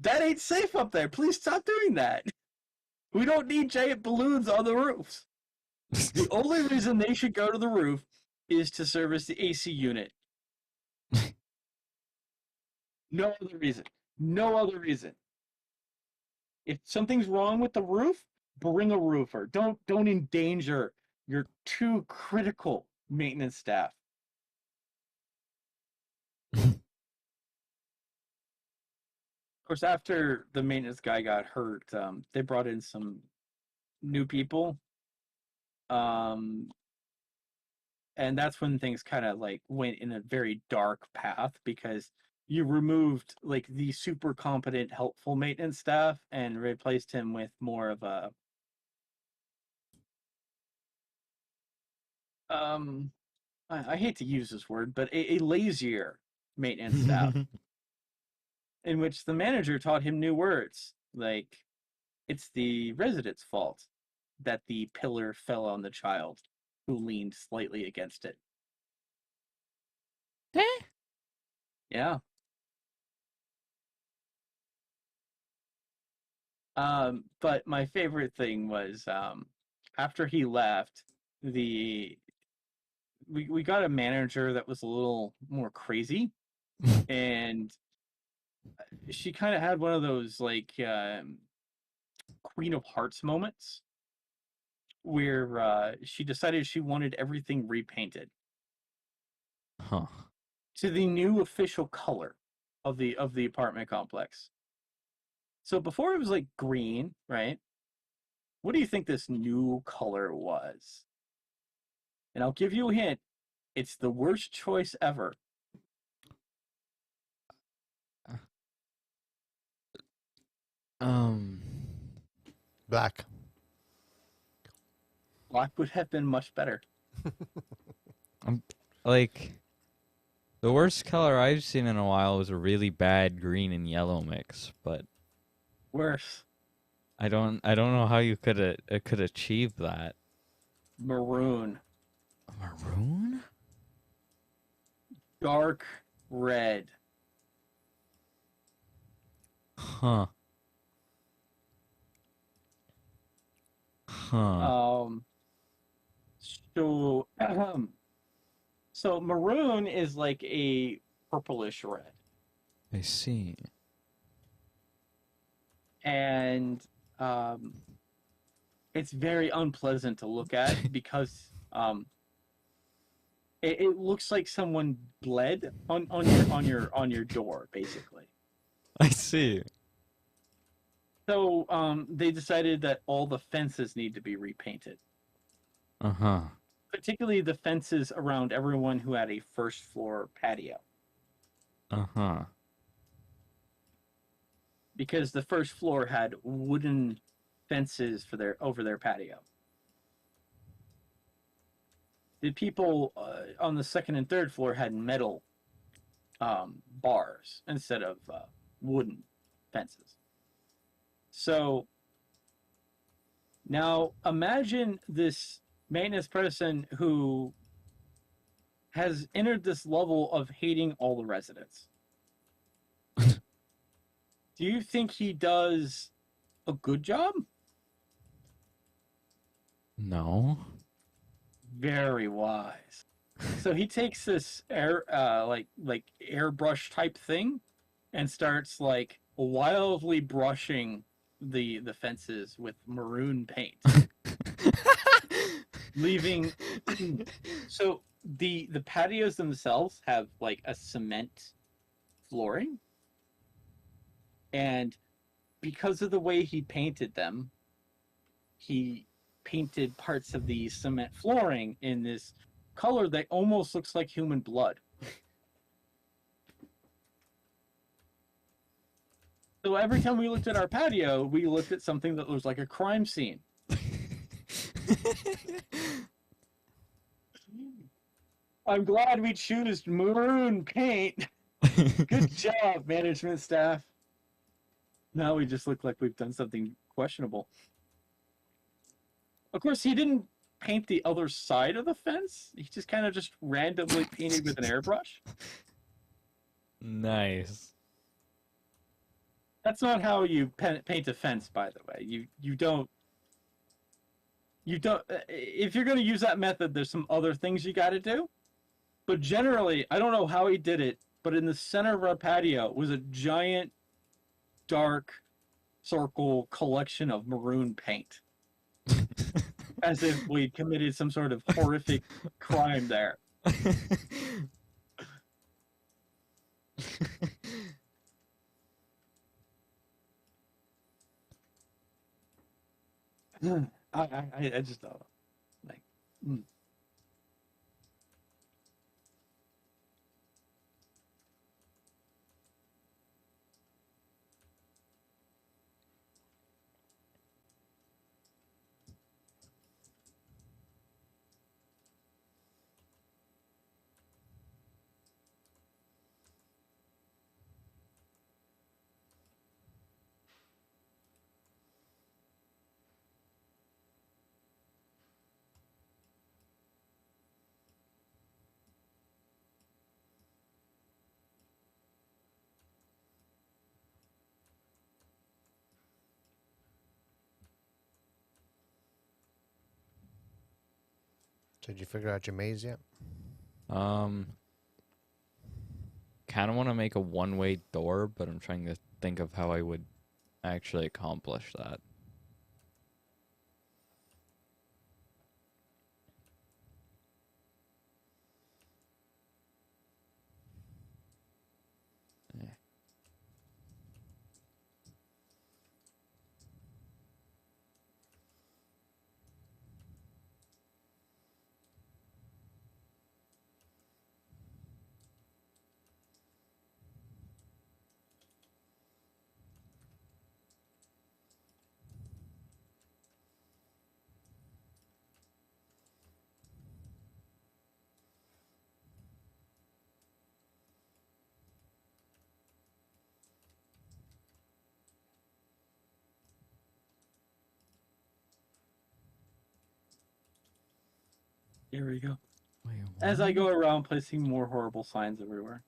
That ain't safe up there. Please stop doing that. We don't need giant balloons on the roofs. The only reason they should go to the roof is to service the AC unit. No other reason. No other reason. If something's wrong with the roof, bring a roofer. Don't endanger your 2 critical maintenance staff. Of course, after the maintenance guy got hurt, they brought in some new people. And that's when things kind of went in a very dark path, because you removed the super competent, helpful maintenance staff and replaced him with more of a I hate to use this word, but a lazier maintenance staff, in which the manager taught him new words like it's the residents' fault that the pillar fell on the child who leaned slightly against it. Eh? Yeah. But my favorite thing was after he left, we got a manager that was a little more crazy, and she kind of had one of those like Queen of Hearts moments where she decided she wanted everything repainted Huh. to the new official color of the apartment complex. So before it was like green, right? What do you think this new color was? And I'll give you a hint. It's the worst choice ever. Um. Black. Black would have been much better. Like, the worst color I've seen in a while was a really bad green and yellow mix, but Worse. I don't know how you could achieve that. Maroon. Maroon? Dark red. Huh. Huh. So so maroon is like a purplish red. I see. And it's very unpleasant to look at because it looks like someone bled on your door, basically. I see. So they decided that all the fences need to be repainted, Uh-huh. particularly the fences around everyone who had a first floor patio, Uh-huh. because the first floor had wooden fences for over their patio. The people on the second and third floor had metal bars instead of wooden fences. So now imagine this maintenance person who has entered this level of hating all the residents. Do you think he does a good job? No. Very wise. So he takes this like airbrush type thing and starts like wildly brushing the fences with maroon paint. Leaving so the patios themselves have like a cement flooring, and because of the way he painted them, he painted parts of the cement flooring in this color that almost looks like human blood. So every time we looked at our patio, we looked at something that was like a crime scene. I'm glad we choose maroon paint. Good job, management staff. Now we just look like we've done something questionable. Of course, he didn't paint the other side of the fence. He just kind of just randomly painted with an airbrush. Nice. That's not how you paint a fence, by the way. You don't. If you're going to use that method, there's some other things you got to do. But generally, I don't know how he did it, but in the center of our patio was a giant, dark circle collection of maroon paint. As if we committed some sort of horrific crime there. I just don't know. Like, Did you figure out your maze yet? Kind of want to make a one-way door, but I'm trying to think of how I would actually accomplish that. Here we go. Wait, As I go around placing more horrible signs everywhere.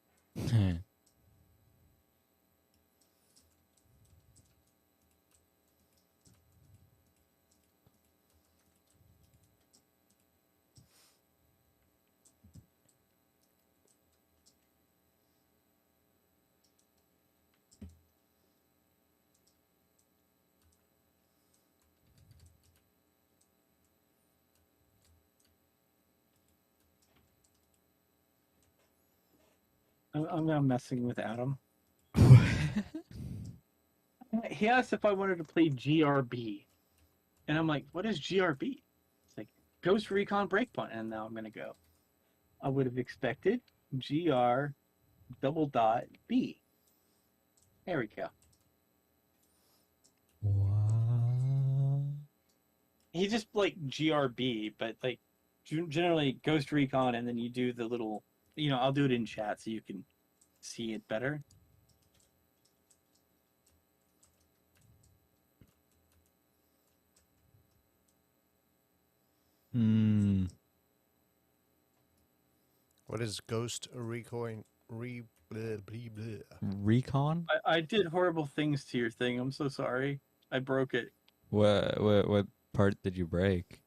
what? I'm now messing with Adam. He asked if I wanted to play GRB. And I'm like, what is GRB? It's like Ghost Recon Breakpoint. And now I'm going to go. I would have expected GR double dot B. There we go. What? He just like GRB, but like generally Ghost Recon, and then you do the little, I'll do it in chat so you can see it better. Hmm. What is Ghost Recon? Blah, blah, blah. Recon? I did horrible things to your thing. I'm so sorry. I broke it. What part did you break?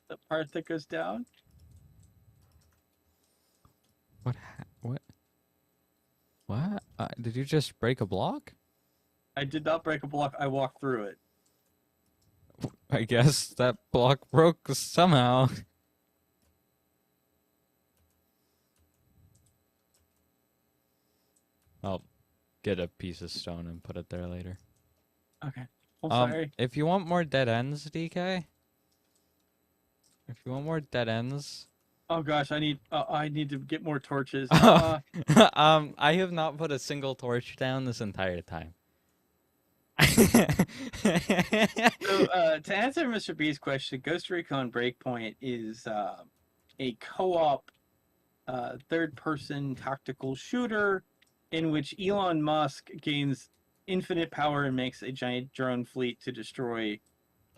The part that goes down. What? What? Did you just break a block? I did not break a block. I walked through it. I guess that block broke somehow. I'll get a piece of stone and put it there later. Okay. Well, sorry. If you want more dead ends, DK. If you want more dead ends. Oh gosh, I need to get more torches. I have not put a single torch down this entire time. So, to answer Mr. B's question, Ghost Recon Breakpoint is a co-op third-person tactical shooter in which Elon Musk gains infinite power and makes a giant drone fleet to destroy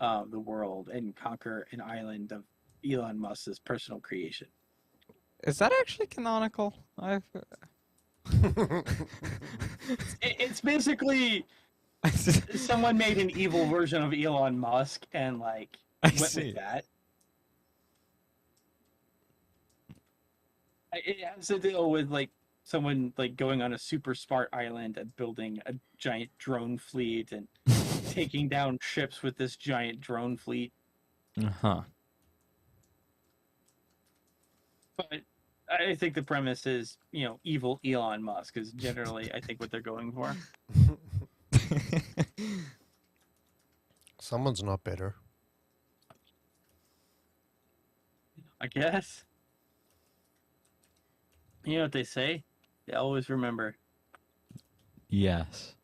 the world and conquer an island of Elon Musk's personal creation. Is that actually canonical? It's basically someone made an evil version of Elon Musk and like went with that. It has to deal with like someone like going on a super smart island and building a giant drone fleet and taking down ships with this giant drone fleet. Uh-huh. But I think the premise is, evil Elon Musk is generally, I think, what they're going for. Someone's not better. I guess. You know what they say? They always remember. Yes.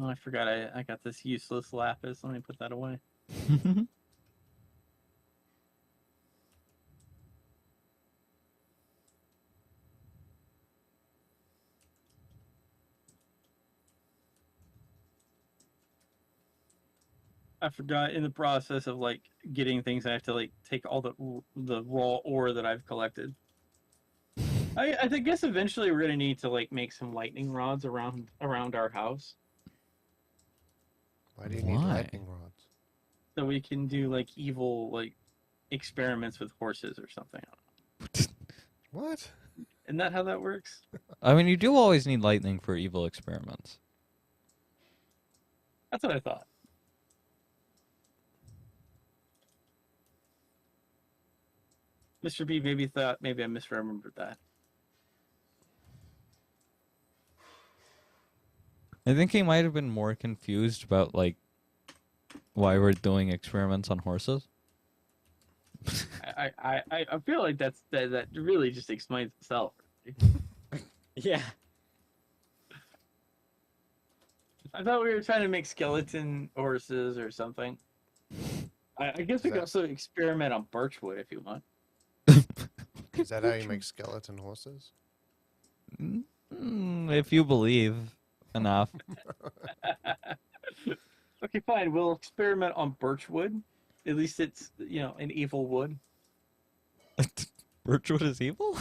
Oh, I forgot I got this useless lapis. Let me put that away. I forgot in the process of like getting things, I have to like take all the raw ore that I've collected. I guess eventually we're gonna need to like make some lightning rods around our house, Why do you need Why? lightning rods? so we can do like evil like experiments with horses or something. What? Isn't that how that works? I mean, you do always need lightning for evil experiments. That's what I thought. Mr. B maybe thought maybe I misremembered that. I think he might have been more confused about like why we're doing experiments on horses. I feel like that really just explains itself. Yeah. I thought we were trying to make skeleton horses or something. I guess we could also experiment on birchwood if you want. Is that how you make skeleton horses? If you believe enough. Okay, fine. We'll experiment on birchwood. At least it's, an evil wood. Birchwood is evil?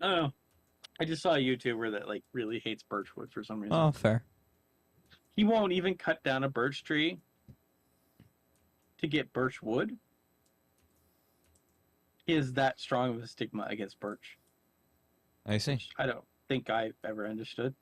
I don't know. I just saw a YouTuber that like really hates birchwood for some reason. Oh, fair. He won't even cut down a birch tree to get birch wood. He is that strong of a stigma against birch. I see. Which I don't think I've ever understood.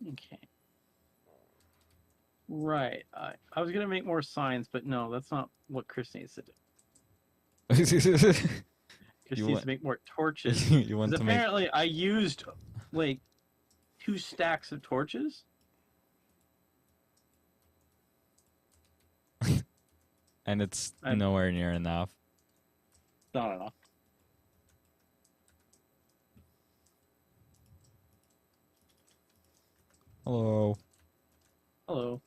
Okay. Right. I was gonna make more signs, but no, that's not what Chris needs to do. Chris You needs want- to make more torches. You want 'Cause to make apparently, I used like 2 stacks of torches. and it's I'm- nowhere near enough. Not enough. Hello. Hello.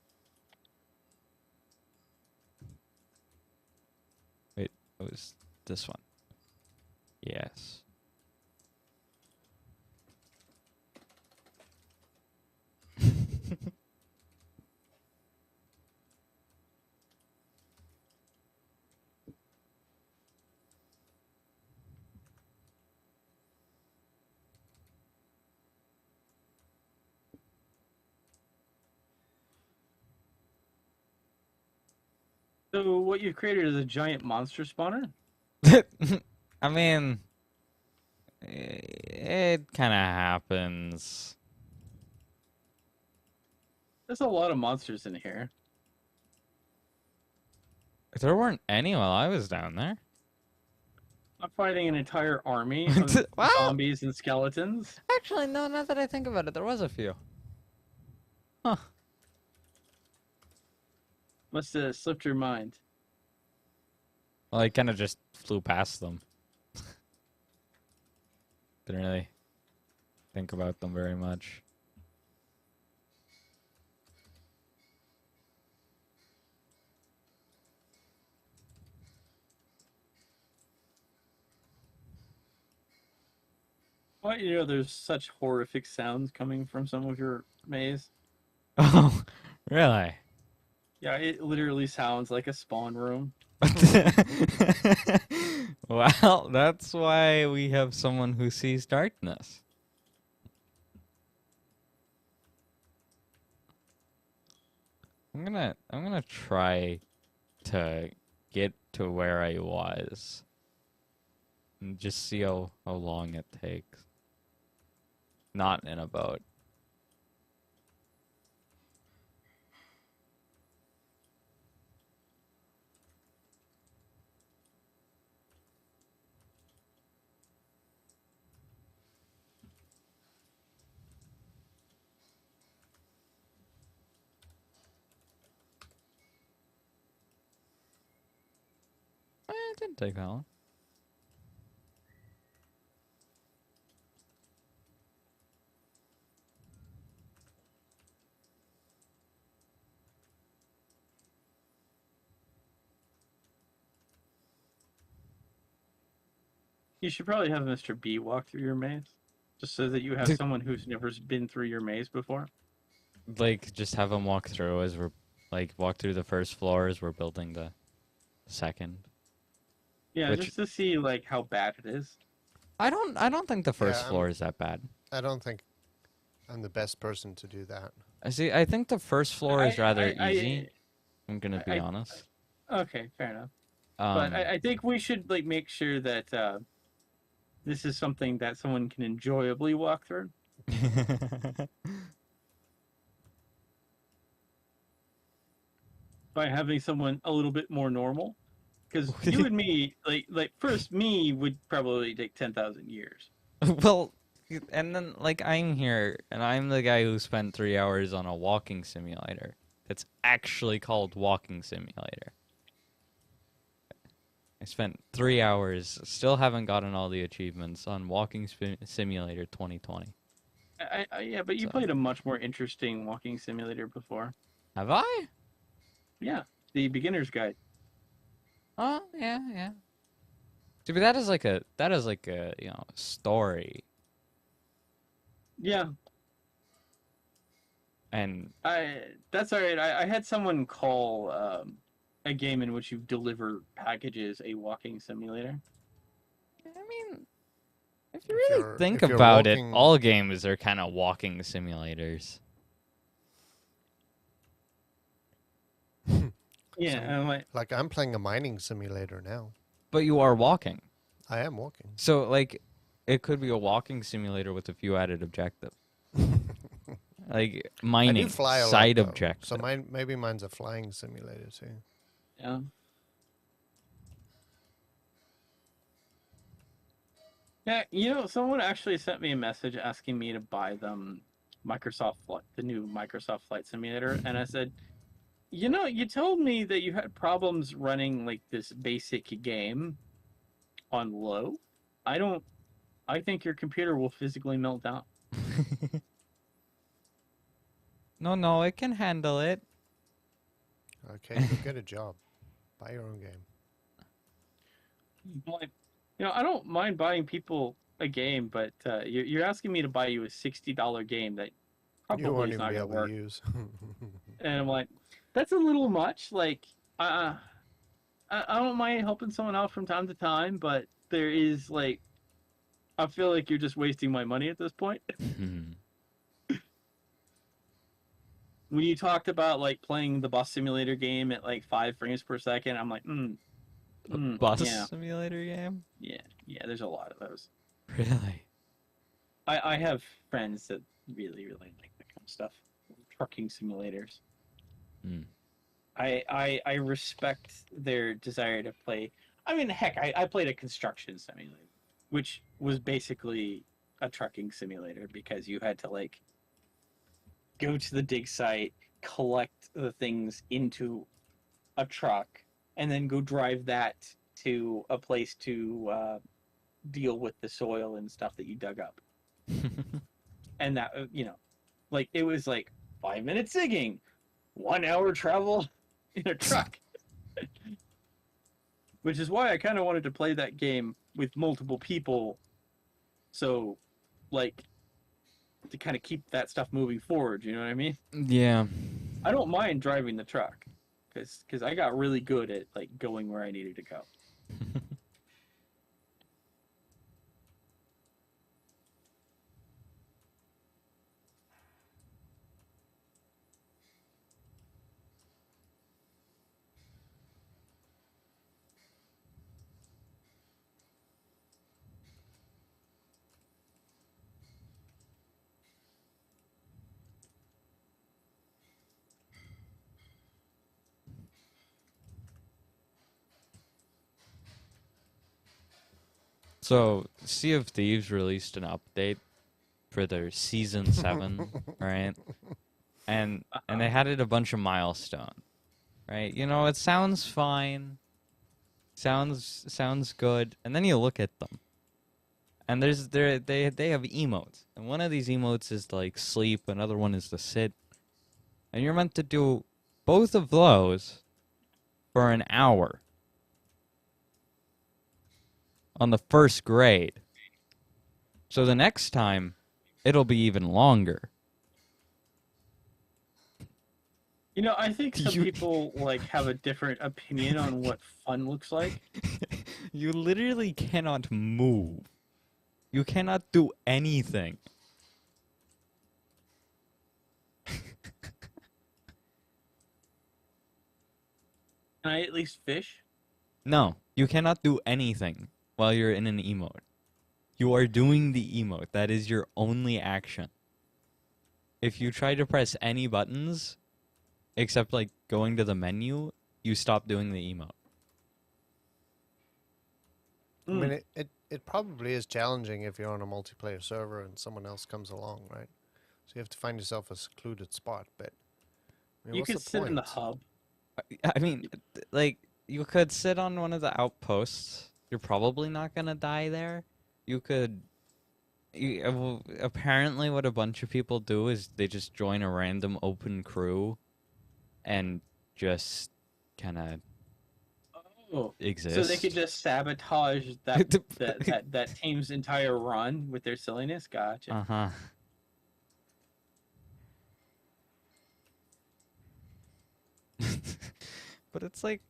It was this one. Yes. So what you've created is a giant monster spawner? I mean, it kind of happens. There's a lot of monsters in here. There weren't any while I was down there. I'm fighting an entire army of Wow. zombies and skeletons. Actually, no, now that I think about it, there was a few. Huh. Must have slipped your mind. Well, I kind of just flew past them. Didn't really think about them very much. Why there's such horrific sounds coming from some of your maze? Oh, really? Yeah, it literally sounds like a spawn room. Well, that's why we have someone who sees darkness. I'm gonna try to get to where I was and just see how long it takes. Not in a boat. It didn't take that long. You should probably have Mr. B walk through your maze, just so that you have someone who's never been through your maze before. Like, just have them walk through as we're, like, walk through the first floor as we're building the second. Yeah, Which- just to see like how bad it is. I don't think the first Yeah, floor is that bad. I don't think I'm the best person to do that. I think the first floor is rather I- easy. I'm gonna be I- honest. Okay, fair enough. But I think we should like make sure that this is something that someone can enjoyably walk through. By having someone a little bit more normal, because you and me, like first me would probably take 10,000 years. Well, and then like I'm here, and I'm the guy who spent 3 hours on a walking simulator. That's actually called Walking Simulator. I spent 3 hours, still haven't gotten all the achievements on Walking Simulator 2020. Yeah, but you So- played a much more interesting walking simulator before. Have I? Yeah, the beginner's guide. Oh, yeah. See, but that is like a story, Yeah, and that's all right. I had someone call a game in which you deliver packages a walking simulator. I mean, if you If really you're- think if you're about walking- it, all games are kind of walking simulators. Yeah, So- and I'm like, Like I'm playing a mining simulator now. But you are walking. I am walking. So, like, it could be a walking simulator with a few added objectives. Like, I mining, do fly a lot, side though. objective. So maybe mine's a flying simulator too. yeah. Yeah, someone actually sent me a message asking me to buy them the new Microsoft Flight Simulator, and I said, you told me that you had problems running like this basic game on low. I think your computer will physically melt down. No, it can handle it. Okay, go get a job. Buy your own game. Like, I don't mind buying people a game, but you're asking me to buy you a $60 game that You probably won't is even not be going to able work. to use. And I'm like, that's a little much. Like, I don't mind helping someone out from time to time, but there is like, I feel like you're just wasting my money at this point. When you talked about like playing the bus simulator game at like 5 frames per second, I'm like, Bus yeah, simulator game? yeah. There's a lot of those. Really? I have friends that really, really like that kind of stuff. Trucking simulators. Mm. I respect their desire to play. I mean, heck, I played a construction simulator, which was basically a trucking simulator because you had to like go to the dig site, collect the things into a truck, and then go drive that to a place to deal with the soil and stuff that you dug up. And that, like it was like 5 minutes digging, 1 hour travel in a truck. Which is why I kind of wanted to play that game with multiple people. So, like, to kind of keep that stuff moving forward, you know what I mean? Yeah. I don't mind driving the truck because I got really good at like going where I needed to go. So, Sea of Thieves released an update for their season 7, right? And they added a bunch of milestones, right? It sounds fine. Sounds good. And then you look at them. And they have emotes. And one of these emotes is like sleep, another one is to sit. And you're meant to do both of those for an hour. on the first grade. So the next time, it'll be even longer. You know, I think some You- people like have a different opinion on what fun looks like. You literally cannot move. You cannot do anything. Can I at least fish? No, you cannot do anything while you're in an emote. You are doing the emote. That is your only action. If you try to press any buttons, except like going to the menu, you stop doing the emote. I mean, it probably is challenging if you're on a multiplayer server and someone else comes along, right? So you have to find yourself a secluded spot. But I mean, You what's could the sit in the point? hub. I mean, like, you could sit on one of the outposts. You're probably not gonna die there. You could. Apparently, what a bunch of people do is they just join a random open crew and just kind of Oh, exist. so they could just sabotage that team's entire run with their silliness. Gotcha. Uh-huh. But it's like,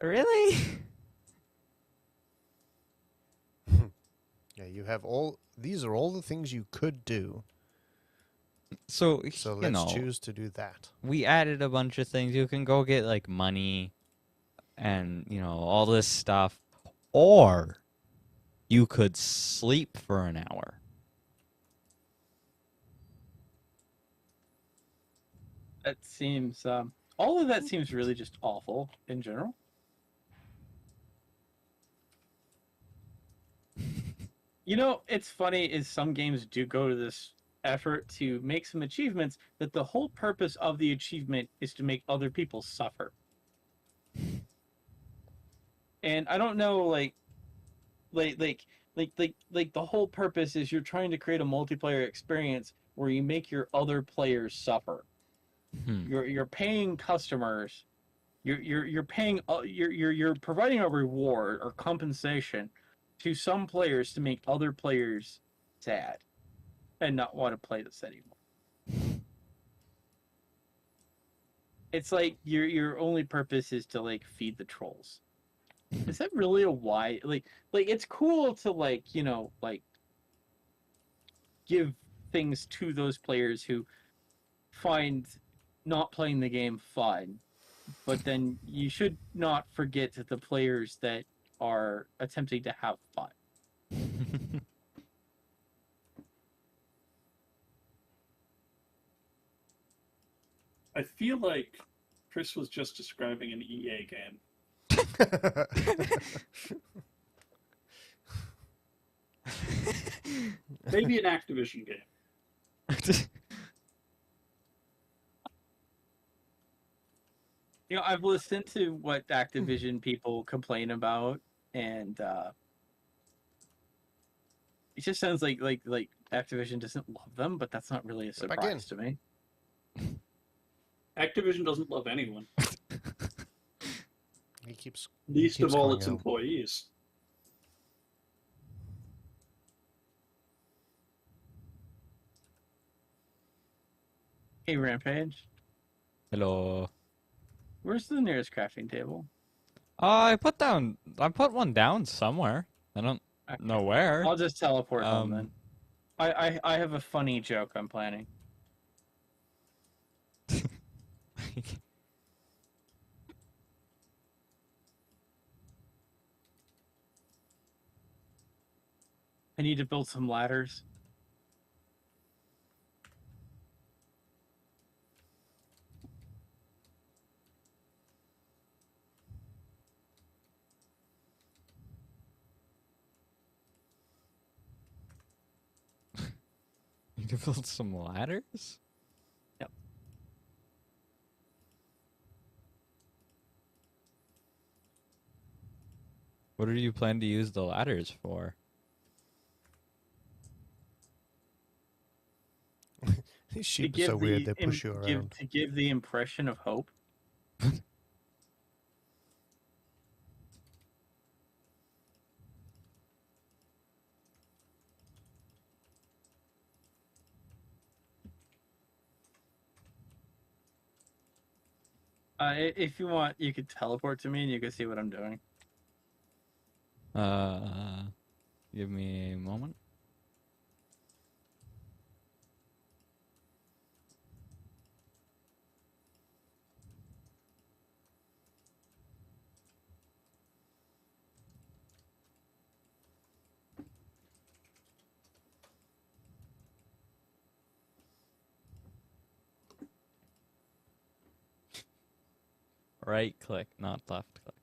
really? Yeah, you have all. These are all the things you could do. So, So you let's know, choose to do that. we added a bunch of things. You can go get, like, money and, you know, all this stuff. Or you could sleep for an hour. That seems all of that seems really just awful in general. You know, it's funny is some games do go to this effort to make some achievements that the whole purpose of the achievement is to make other people suffer. And I don't know, like the whole purpose is you're trying to create a multiplayer experience where you make your other players suffer. Hmm. You're paying customers. You're paying you're providing a reward or compensation to some players to make other players sad and not want to play this anymore. It's like your only purpose is to like feed the trolls. Is that really a why? Like it's cool to like, you know, like give things to those players who find not playing the game fun, but then you should not forget the players that are attempting to have fun. I feel like Chris was just describing an EA game. Maybe an Activision game. You know, I've listened to what Activision people complain about, and it just sounds like Activision doesn't love them, but that's not really a But again- surprise to me. Activision doesn't love anyone, He keeps. least keeps of all calling its out. employees. Hey, Rampage, Hello. where's the nearest crafting table? I put one down somewhere. I don't know where. I'll just teleport home then. Um, I have a funny joke I'm planning. I need to build some ladders. Need to build some ladders? Yep. What do you plan to use the ladders for? These To sheep are give so weird. the They push you around. to give the impression of hope. If you want, you could teleport to me and you can see what I'm doing. Give me a moment. Right click, not left click.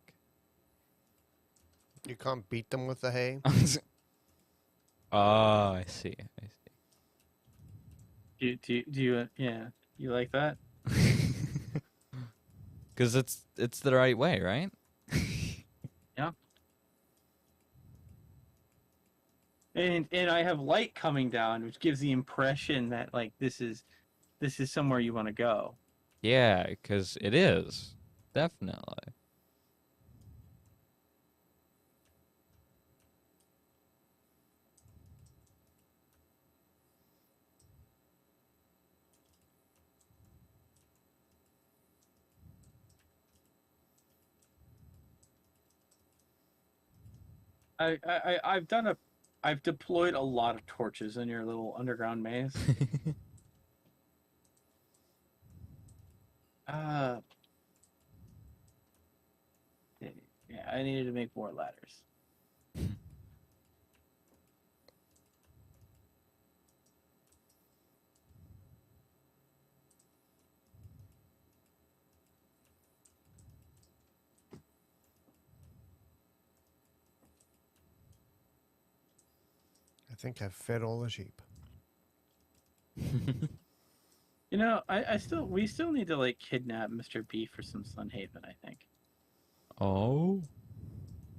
You can't beat them with the hay. Oh, I see. Do you yeah, you like that? Because it's the right way, right? Yeah. And I have light coming down, which gives the impression that like this is somewhere you want to go. Yeah, because it is. Definitely. I've deployed a lot of torches in your little underground maze. Uh yeah, I needed to make more ladders. I think I've fed all the sheep. You know, we still need to like kidnap Mr. B for some Sunhaven, I think. Oh.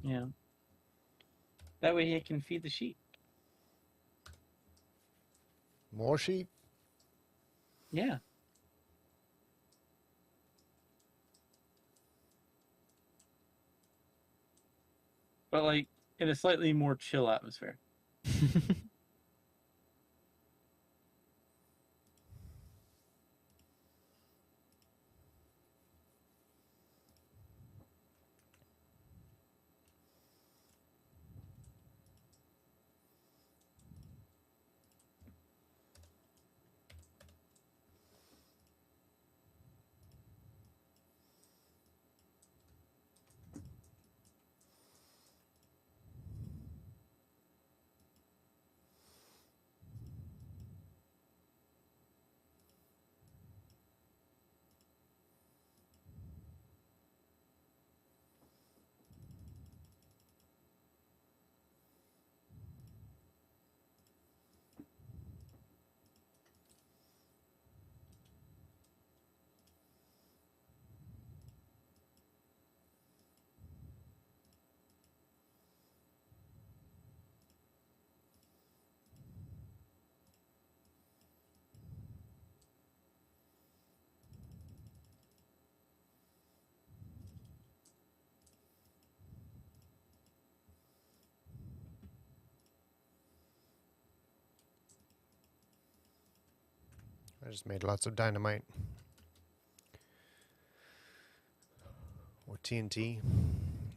Yeah. That way he can feed the sheep. More sheep? Yeah. But like in a slightly more chill atmosphere. I just made lots of dynamite. Or TNT,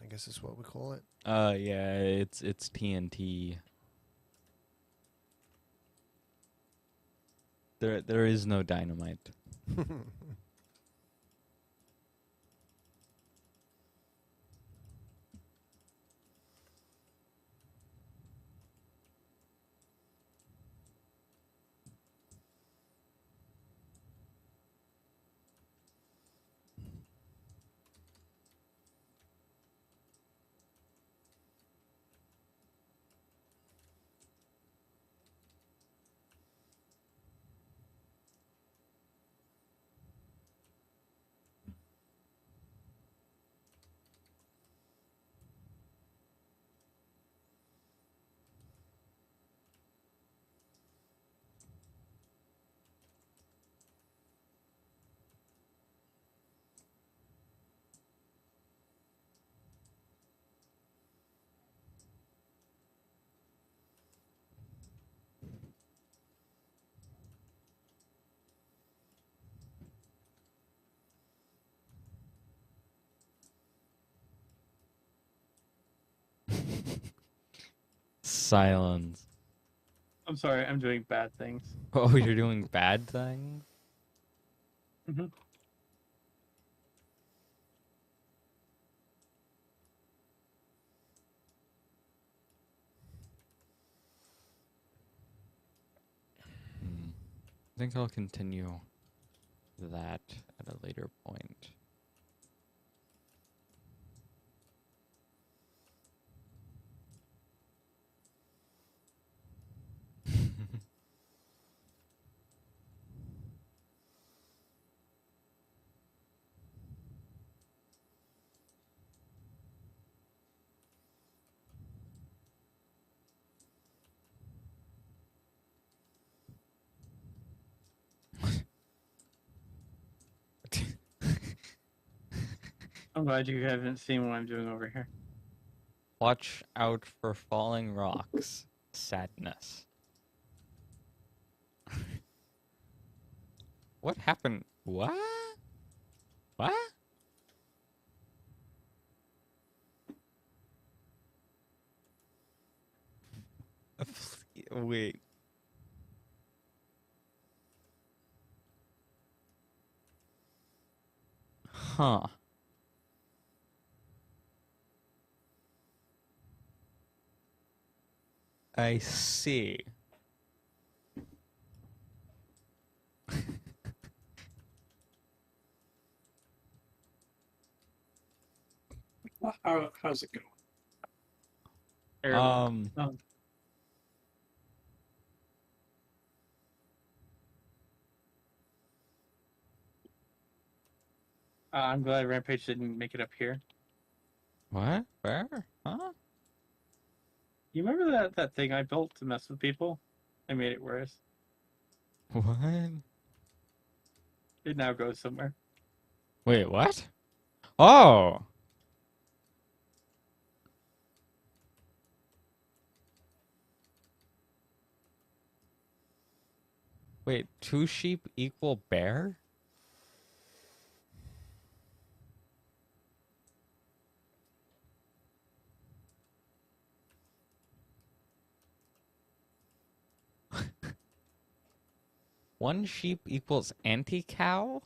I guess is what we call it. Yeah, it's TNT. There is no dynamite. silence. I'm sorry, I'm doing bad things. Oh, you're doing bad things? Hmm. I think I'll continue that at a later point. I'm glad you haven't seen what I'm doing over here. Watch out for falling rocks. Sadness. What happened? What? What? Wait. Huh. I see. How's it going? Terrible. I'm glad Rampage didn't make it up here. What? Where? Huh? You remember that thing I built to mess with people? I made it worse. What? It now goes somewhere. Wait, what? Oh! Wait, 2 sheep equal bear? One sheep equals anti-cow?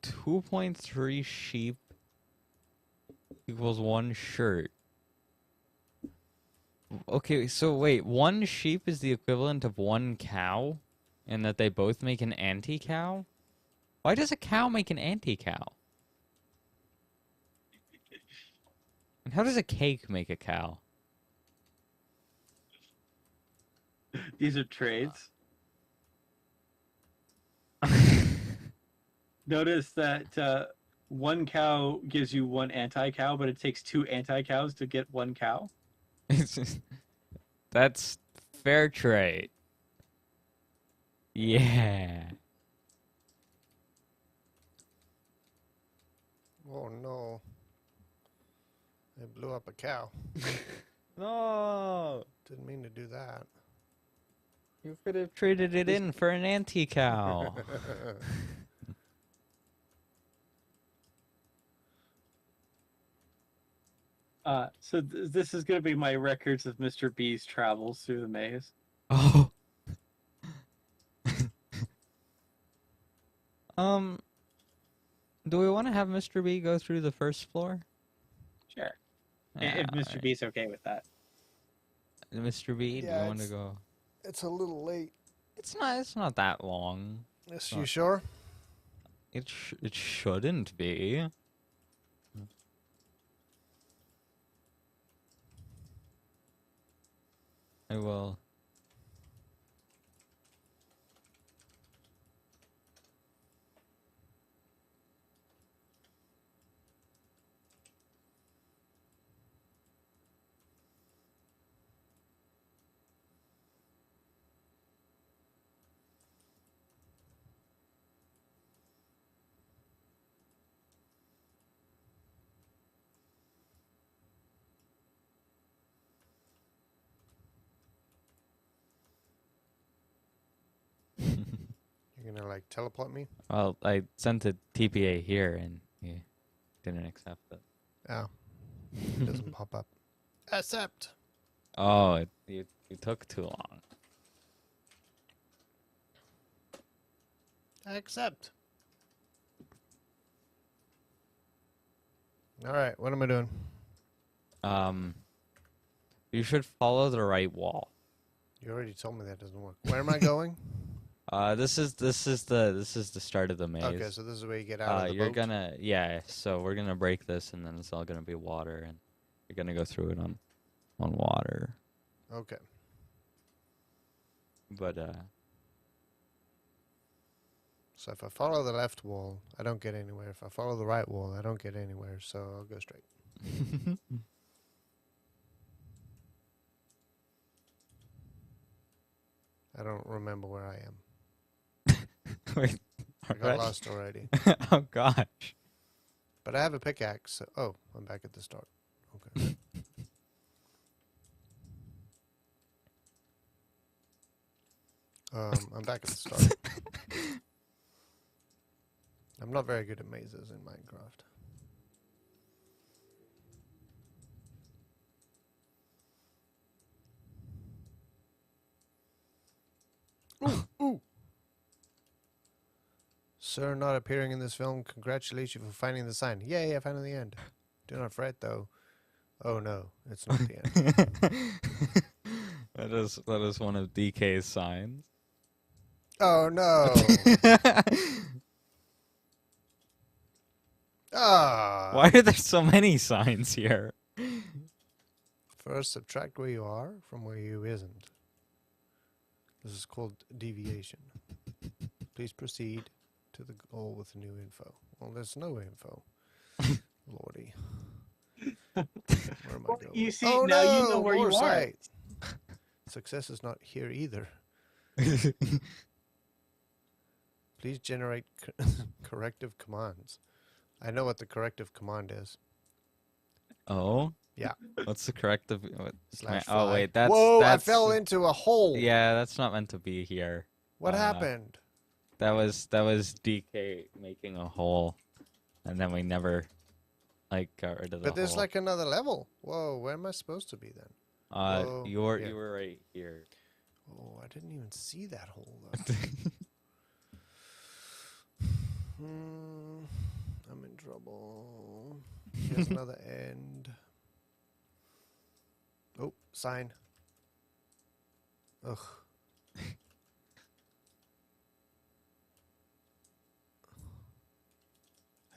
2.3 sheep equals 1 shirt. Okay, so wait, 1 sheep is the equivalent of 1 cow? And that they both make an anti-cow? Why does a cow make an anti-cow? And how does a cake make a cow? These are trades. Notice that 1 cow gives you 1 anti-cow, but it takes 2 anti-cows to get 1 cow. That's fair trade. Yeah. Oh no. I blew up a cow. No. Didn't mean to do that. You could have traded it in for an anti-cow. This is going to be my records of Mr. B's travels through the maze. Oh. Do we want to have Mr. B go through the first floor? Sure. If Mr. B's okay with that. Mr. B, do you Yeah, want to go? It's a little late. It's not that long. Yes, you sure? It shouldn't be. I will. You're gonna like teleport me? Well, I sent a TPA here and he didn't accept it. Oh. It doesn't pop up. Accept. Oh, you took too long. Accept. Alright, what am I doing? You should follow the right wall. You already told me that doesn't work. Where am I going? This is the start of the maze. Okay, so this is where you get out of the you're boat. gonna so we're gonna break this and then it's all gonna be water and you're gonna go through it on water. Okay. But So if I follow the left wall, I don't get anywhere. If I follow the right wall, I don't get anywhere. So I'll go straight. I don't remember where I am. Wait, I got already? lost already. Oh gosh. But I have a pickaxe. So, oh, I'm back at the start. Okay. I'm back at the start. I'm not very good at mazes in Minecraft. Ooh, ooh. Sir, not appearing in this film. Congratulations you for finding the sign. Yay, I found it in the end. Do not fret, though. Oh no, it's not the end. That is one of DK's signs. Oh no. Ah. Why are there so many signs here? First, subtract where you are from where you isn't. This is called deviation. Please proceed to the goal with new info. Well, there's no info. Lordy. Where am I going? You see, oh, now no, you know where you are. Foresight. Success is not here either. Please generate corrective commands. I know what the corrective command is. Oh? Yeah. What's the corrective? Slash Oh fly. wait, that's Whoa! that's, I fell into a hole. Yeah, that's not meant to be here. What happened? That was DK making a hole, and then we never got rid of the But there's hole. like another level. Whoa! Where am I supposed to be then? Whoa, you were yeah. right here. Oh, I didn't even see that hole though. I'm in trouble. Here's another end. Oh, sign. Ugh.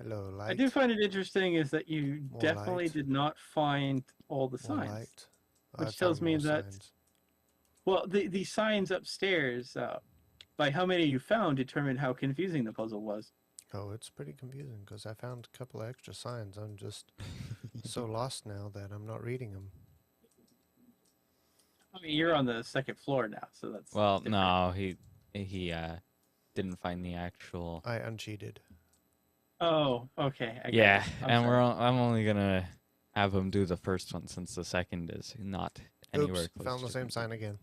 Hello, light. I do find it interesting is that you More definitely light. did not find all the More signs. light. Which I tells found me more that- signs. Well, the signs upstairs, by how many you found, determined how confusing the puzzle was. Oh, it's pretty confusing because I found a couple of extra signs. I'm just so lost now that I'm not reading them. I mean, you're on the second floor now, so that's Well, different. no, he didn't find the actual. I uncheated. Oh, okay. I got Yeah, it. I'm and sorry. I'm only gonna have him do the first one since the second is not anywhere Oops, close. found the to same complete. sign again.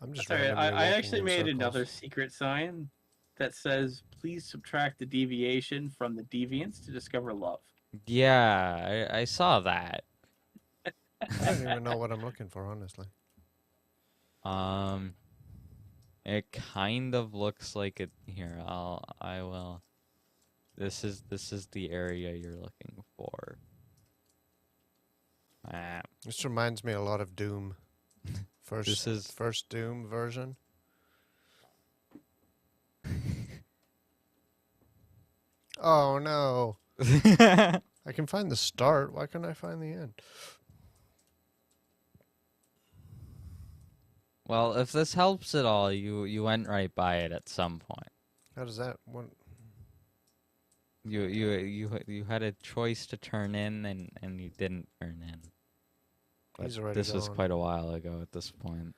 I'm just Sorry, randomly I walking actually in made circles. another secret sign that says, "Please subtract the deviation from the deviants to discover love." Yeah, I saw that. I don't even know what I'm looking for, honestly. It kind of looks like it here. I will. This is the area you're looking for. Ah, This reminds me a lot of Doom. First Doom version. Oh no! I can find the start. Why can't I find the end? Well, if this helps at all, you went right by it at some point. How does that one? You had a choice to turn in and you didn't turn in. But He's already this was gone. quite a while ago at this point.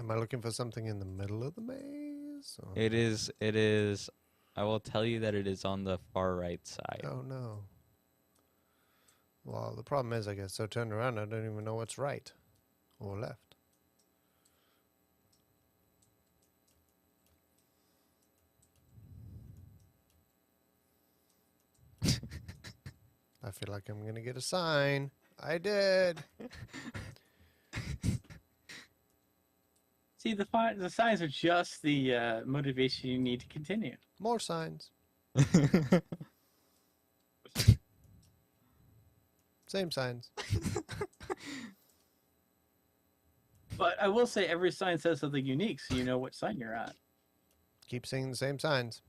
Am I looking for something in the middle of the maze? Or... It is. I will tell you that it is on the far right side. Oh no! Well, the problem is I get so turned around I don't even know what's right or left. I feel like I'm going to get a sign. I did. See, the signs are just the motivation you need to continue. More signs. Same signs. But I will say every sign says something unique, so you know what sign you're on. Keep seeing the same signs.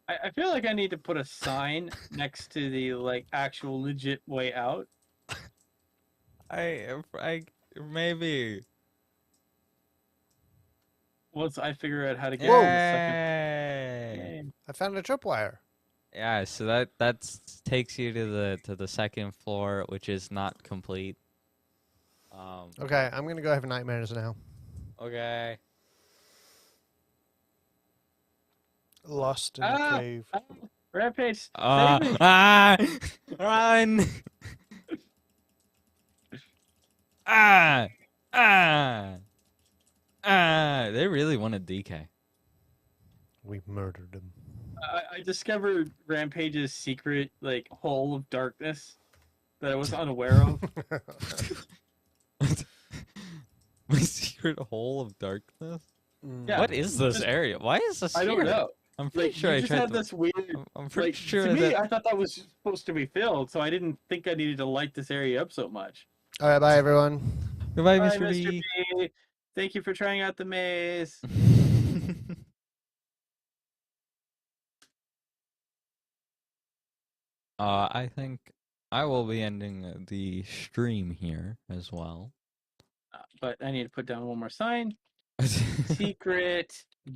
I feel like I need to put a sign next to the like actual legit way out. I maybe. Once I figure out how to get Whoa. to the second. Yay. I found a tripwire. Yeah, so that takes you to the second floor, which is not complete. Okay, I'm going to go have nightmares now. Okay. Lost in a cave. Rampage, save me! Run! They really wanted DK. We murdered him. I discovered Rampage's secret like hole of darkness that I was unaware of. My secret hole of darkness? Yeah, What is this just- area? Why is this I don't here? know. I'm pretty Like, sure you I just tried had to... this weird. I'm pretty Like, sure to me, that... I thought that was supposed to be filled, so I didn't think I needed to light this area up so much. All right, bye, everyone. Goodbye, Bye, Mr. Mr. B. B. Thank you for trying out the maze. I think I will be ending the stream here as well. But I need to put down one more sign. Secret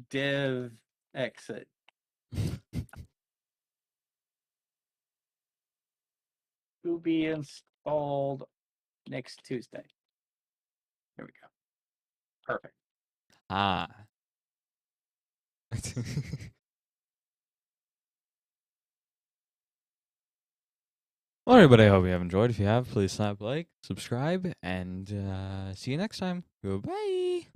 dev exit. To be installed next Tuesday. Here we go. Perfect. Ah. Well, everybody, I hope you have enjoyed. If you have, please slap like, subscribe, and see you next time. Goodbye.